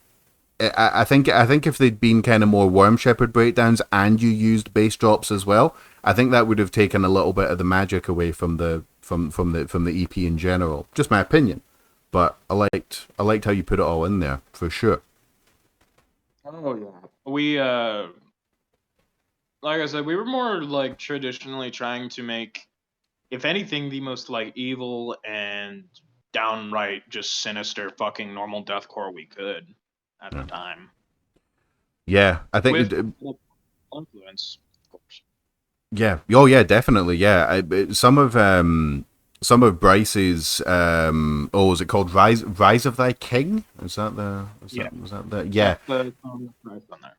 I think if they'd been kind of more Worm Shepherd breakdowns and you used bass drops as well, I think that would have taken a little bit of the magic away from the EP in general. Just my opinion, but I liked how you put it all in there for sure. Oh yeah. We like I said, we were more like traditionally trying to make, if anything, the most like evil and downright just sinister fucking normal deathcore we could at the Yeah, time. yeah I think With influence, of course. yeah. Oh, yeah, definitely. Yeah. Some of Bryce's oh, is it called Rise of Thy King? Is that the Yeah. was that the yeah. That's the song that's on there.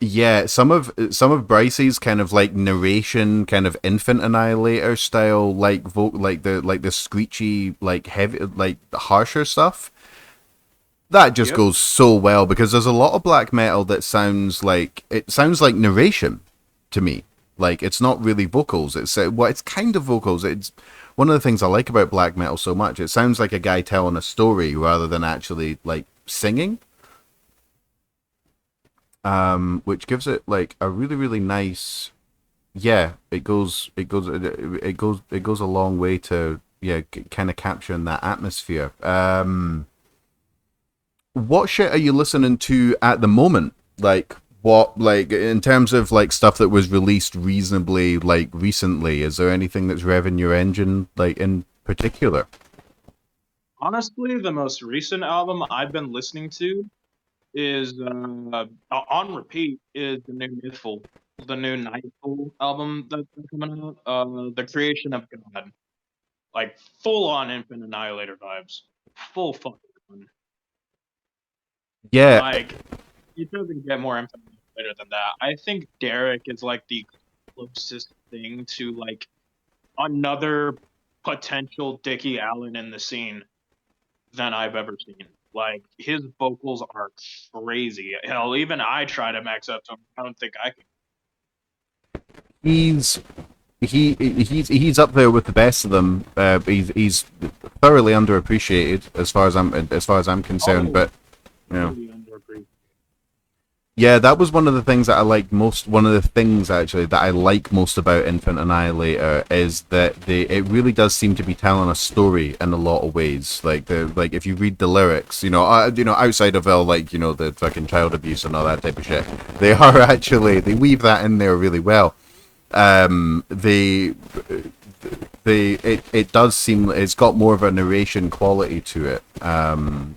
Yeah, some of Bryce's kind of like narration, kind of Infant Annihilator style, like the screechy, like heavy, like harsher stuff. That just Yep. goes so well because there's a lot of black metal that sounds like narration to me. Like it's not really vocals. It's kind of vocals. It's one of the things I like about black metal so much. It sounds like a guy telling a story rather than actually like singing, which gives it like a really really nice. Yeah, it goes a long way to kind of capturing that atmosphere. What shit are you listening to at the moment? Like what like in terms of like stuff that was released reasonably like recently, is there anything that's revving your engine like in particular? Honestly, the most recent album I've been listening to is on repeat is the new the new Nightfall album that's coming out. The Creation of God, like full on Infant Annihilator vibes, full fucking on. Yeah. Like it doesn't get more Infant Annihilator than that. I think Derek is like the closest thing to like another potential Dickie Allen in the scene than I've ever seen. Like his vocals are crazy. Hell, even I try to max up to him. I don't think I can. He's he's up there with the best of them. He's thoroughly underappreciated as far as I'm concerned. Oh, But you know, really underappreciated. yeah, that was one of the things that I like most. One of the things actually that I like most about Infant Annihilator is that it really does seem to be telling a story in a lot of ways. Like if you read the lyrics, outside of all the fucking child abuse and all that type of shit, they are actually they weave that in there really well. They it does seem it's got more of a narration quality to it,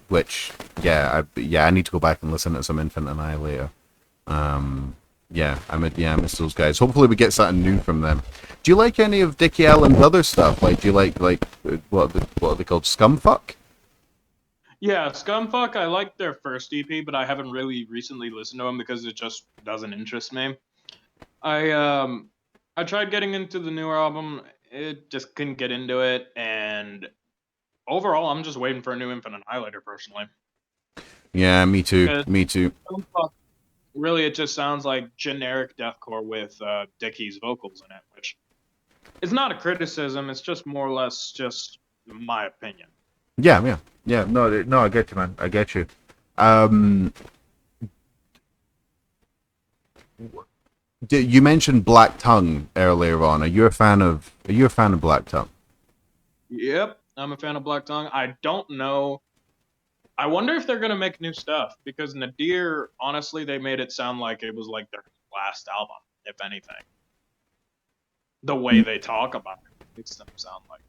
which I need to go back and listen to some Infant Annihilator. I miss those guys. Hopefully we get something new from them. Do you like any of Dickie Allen's other stuff? Like, do you like what are they called? Scumfuck? Yeah, Scumfuck, I liked their first EP, but I haven't really recently listened to them because it just doesn't interest me. I um I tried getting into the newer album, it just couldn't get into it, and overall I'm just waiting for a new Infinite Annihilator personally. Yeah, me too. 'Cause Me too. Scumfuck, really it just sounds like generic deathcore with Dickie's vocals in it, which is not a criticism, it's just more or less just my opinion. Yeah. No, I get you, man. I get you. Um, you mentioned Black Tongue earlier on. Are you a fan of Black Tongue? Yep, I'm a fan of Black Tongue. I don't know. I wonder if they're gonna make new stuff because Nadir, honestly, they made it sound like it was like their last album, if anything. The way they talk about it makes them sound like it.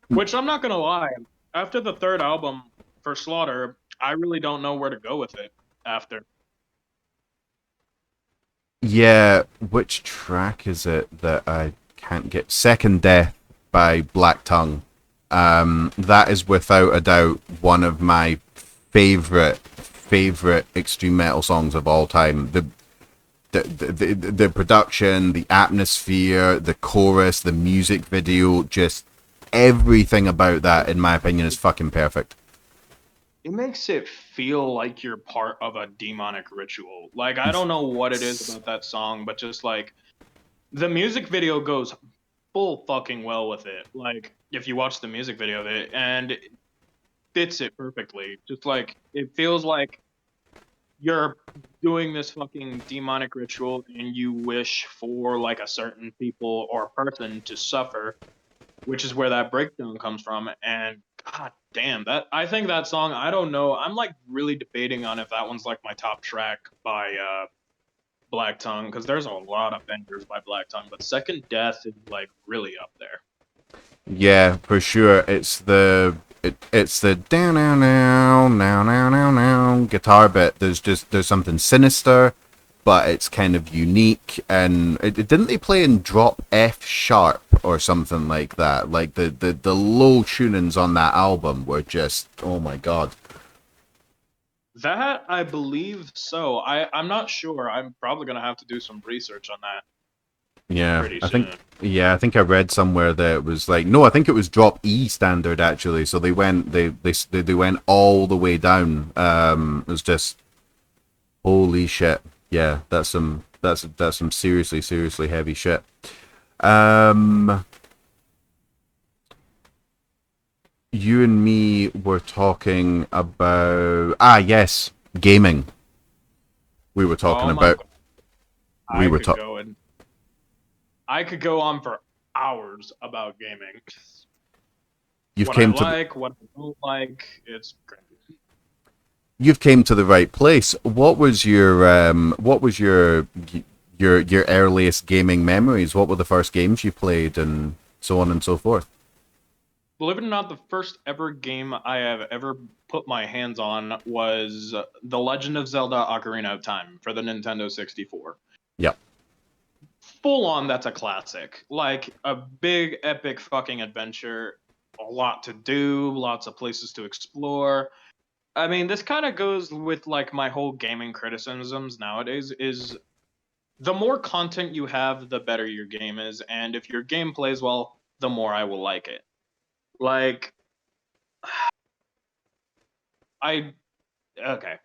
Which I'm not gonna lie, after the third album for Slaughter, I really don't know where to go with it after. Yeah, which track is it that I can't get? Second Death by Black Tongue. That is without a doubt one of my favorite extreme metal songs of all time. The production, the atmosphere, the chorus, the music video, just everything about that, in my opinion, is fucking perfect. It makes it feel like you're part of a demonic ritual. Like I don't know what it is about that song, but just like the music video goes full fucking well with it. Like if you watch the music video of it and it fits it perfectly. Just like it feels like you're doing this fucking demonic ritual and you wish for like a certain people or person to suffer, which is where that breakdown comes from. And god damn, that I think that song, I don't know. I'm like really debating on if that one's like my top track by Black Tongue because there's a lot of bangers by Black Tongue, but Second Death is like really up there. Yeah, for sure. It's the down now guitar bit. There's something sinister, but it's kind of unique. And didn't they play in drop F sharp or something like that? Like the low tunings on that album were just, oh my god. That I believe so. I'm not sure. I'm probably gonna have to do some research on that Yeah, pretty soon. I think I read somewhere that it was like no, I think it was drop E standard actually. So they went all the way down. It was just holy shit. Yeah, that's some seriously heavy shit. Um, you and me were talking about yes, gaming. We were talking Oh my about god, we I were could talking. go and I could go on for hours about gaming. You've What I came to the like, what I don't like, it's crazy. you've came to the right place. What was your earliest gaming memories? What were the first games you played, and so on and so forth? Believe it or not, the first ever game I have ever put my hands on was The Legend of Zelda: Ocarina of Time for the Nintendo 64. Yep. Full on, that's a classic. Like a big epic fucking adventure, a lot to do, lots of places to explore. I mean, this kind of goes with like my whole gaming criticisms nowadays is the more content you have, the better your game is, and if your game plays well, the more I will like it. Like I okay.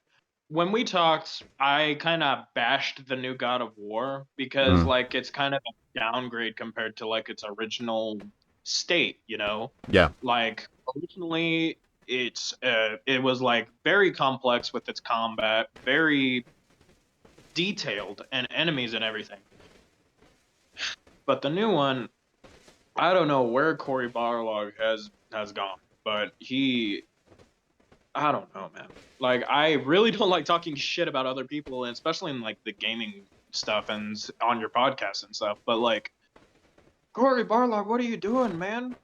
when we talked, I kind of bashed the new God of War because Mm, like it's kind of a downgrade compared to like its original state, you know? yeah. Like originally it was like very complex with its combat, very detailed and enemies and everything. But the new one, I don't know where Cory Barlog has gone, but I don't know, man. Like, I really don't like talking shit about other people, and especially in like the gaming stuff and on your podcast and stuff. But like, Cory Barlog, what are you doing, man?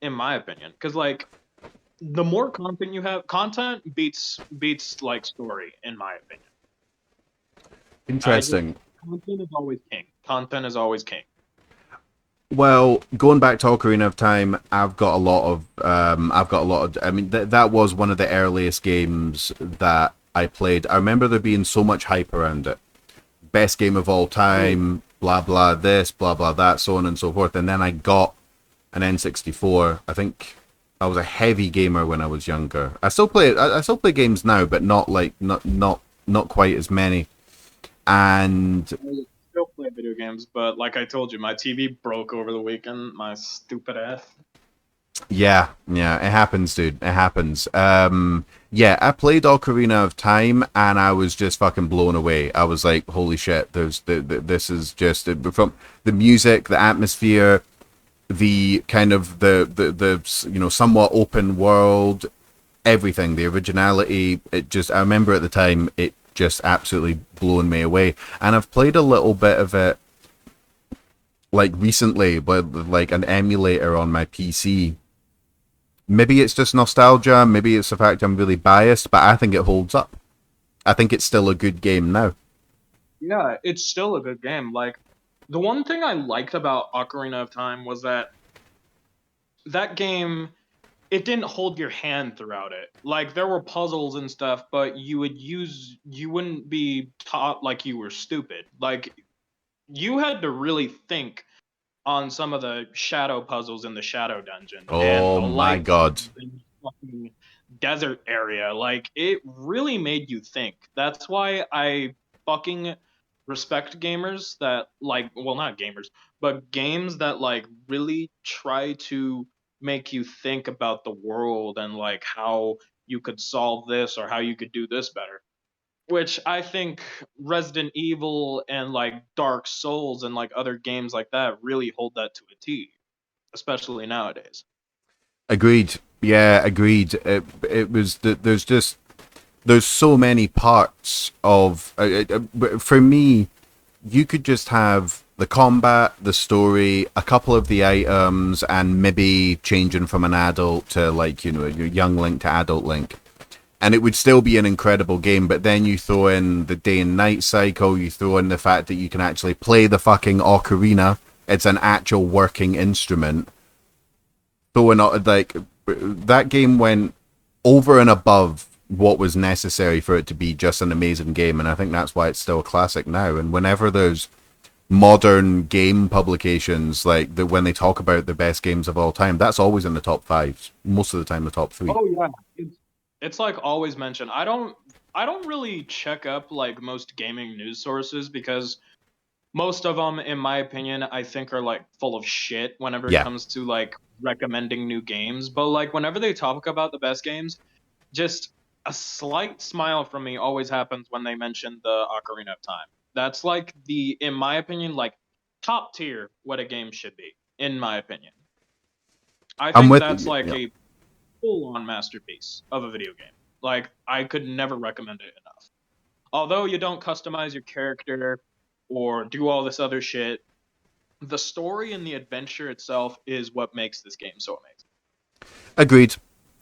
In my opinion, because like the more content you have, content beats like story. In my opinion, I just Interesting. content is always king. Content is always king. Well, going back to Ocarina of Time, I've got a lot of. I mean, that was one of the earliest games that I played. I remember there being so much hype around it. Best game of all Oh, time, blah blah this, blah blah that, so on and so forth. And then I got an N64. I think I was a heavy gamer when I was younger. I still play. I still play games now, but not quite as many. And I still play video games, but like I told you, my TV broke over the weekend. My stupid ass. yeah, yeah, it happens, dude. It happens. Yeah, I played Ocarina of Time, and I was just fucking blown away. I was like, "Holy shit!" This is just from the music, the atmosphere, the kind of the somewhat open world, everything, the originality. It just I remember at the time it just absolutely blown me away. And I've played a little bit of it like recently, but like an emulator on my PC. Maybe it's just nostalgia, maybe it's the fact I'm really biased, but I think it holds up. I think it's still a good game now. Yeah, it's still a good game. Like the one thing I liked about Ocarina of Time was that that game it didn't hold your hand throughout it. Like there were puzzles and stuff, but you wouldn't be taught like you were stupid. Like you had to really think on some of the shadow puzzles in the shadow dungeon and Oh the my lights god. in the fucking desert area. Like it really made you think. That's why I fucking respect gamers that like well not gamers, but games that like really try to make you think about the world and like how you could solve this or how you could do this better. Which I think Resident Evil and like Dark Souls and like other games like that really hold that to a T, especially nowadays. Agreed. Yeah, agreed. It was there's so many parts of for me you could just have the combat, the story, a couple of the items, and maybe changing from an adult to like your young Link to adult Link, and it would still be an incredible game. But then you throw in the day and night cycle, you throw in the fact that you can actually play the fucking ocarina. It's an actual working instrument. Throwing like that game went over and above what was necessary for it to be just an amazing game, and I think that's why it's still a classic now. And whenever there's modern game publications like when they talk about the best games of all time, that's always in the top five. Most of the time, the top three. Oh yeah, it's like always mentioned. I don't really check up like most gaming news sources because most of them, in my opinion, I think are like full of shit whenever it Yeah, comes to like recommending new games. But like whenever they talk about the best games, just a slight smile from me always happens when they mention the Ocarina of Time. That's like the, in my opinion, like top tier what a game should be, in my opinion. I I'm think with that's like yeah. a full on masterpiece of a video game. Like, I could never recommend it enough. Although you don't customize your character or do all this other shit, the story and the adventure itself is what makes this game so amazing. Agreed.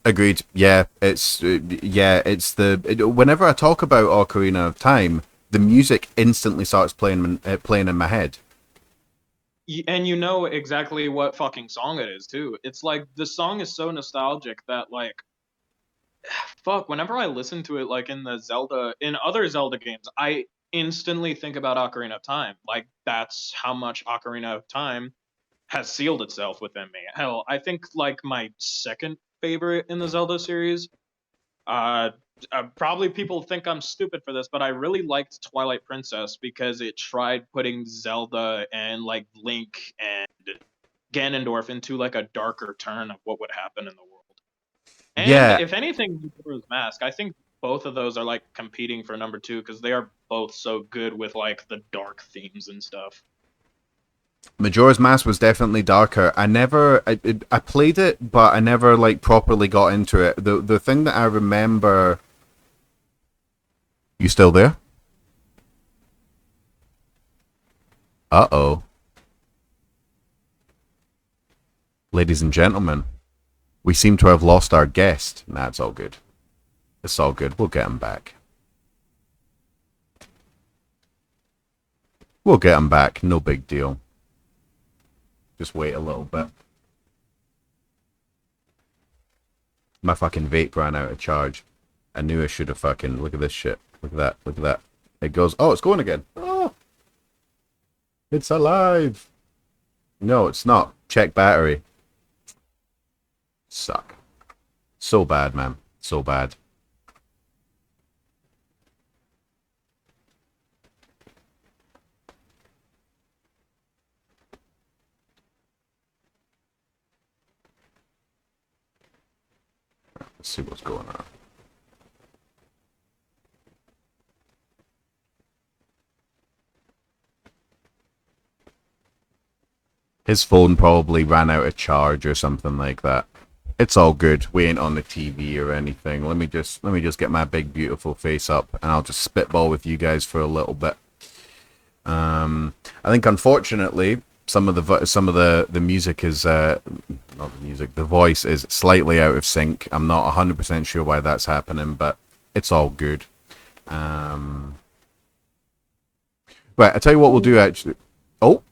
Agreed. Yeah, it's whenever I talk about Ocarina of Time, the music instantly starts playing in my head. And you know exactly what fucking song it is too. It's like the song is so nostalgic that like fuck, whenever I listen to it like in the Zelda in other Zelda games, I instantly think about Ocarina of Time. Like that's how much Ocarina of Time has sealed itself within me. Hell, I think like my second favorite in the Zelda series Uh, Probably people think I'm stupid for this, but I really liked Twilight Princess because it tried putting Zelda and like Link and Ganondorf into like a darker turn of what would happen in the world. And Yeah, if anything, Majora's Mask, I think both of those are like competing for number two because they are both so good with like the dark themes and stuff. Majora's Mask was definitely darker. I played it, but I never like properly got into it. The thing that I remember. You still there? Uh-oh. Ladies and gentlemen, we seem to have lost our guest. Nah, it's all good. It's all good. We'll get him back. We'll get him back. No big deal. Just wait a little bit. My fucking vape ran out of charge. I knew I should have fucking... Look at this shit. Look at that. Look at that. It goes... Oh, it's going again. Oh, it's alive. No, it's not. Check battery. Suck. So bad, man. So bad. Let's see what's going on. His phone probably ran out of charge or something like that. It's all good. We ain't on the TV or anything. Let me just get my big beautiful face up, and I'll just spitball with you guys for a little bit. I think unfortunately some of the music is not the music. The voice is slightly out of sync. I'm not 100% sure why that's happening, but it's all good. Um, right. I tell you what we'll do actually. Oh.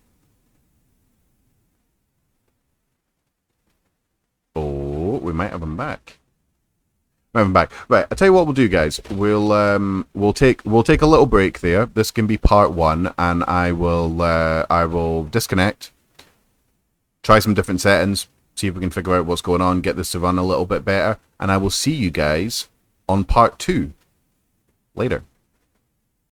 Oh, we might have him back. Might have him back. Right, I'll tell you what we'll do, guys. We'll take a little break there. This can be part one, and I will disconnect, try some different settings, see if we can figure out what's going on, get this to run a little bit better, and I will see you guys on part two later.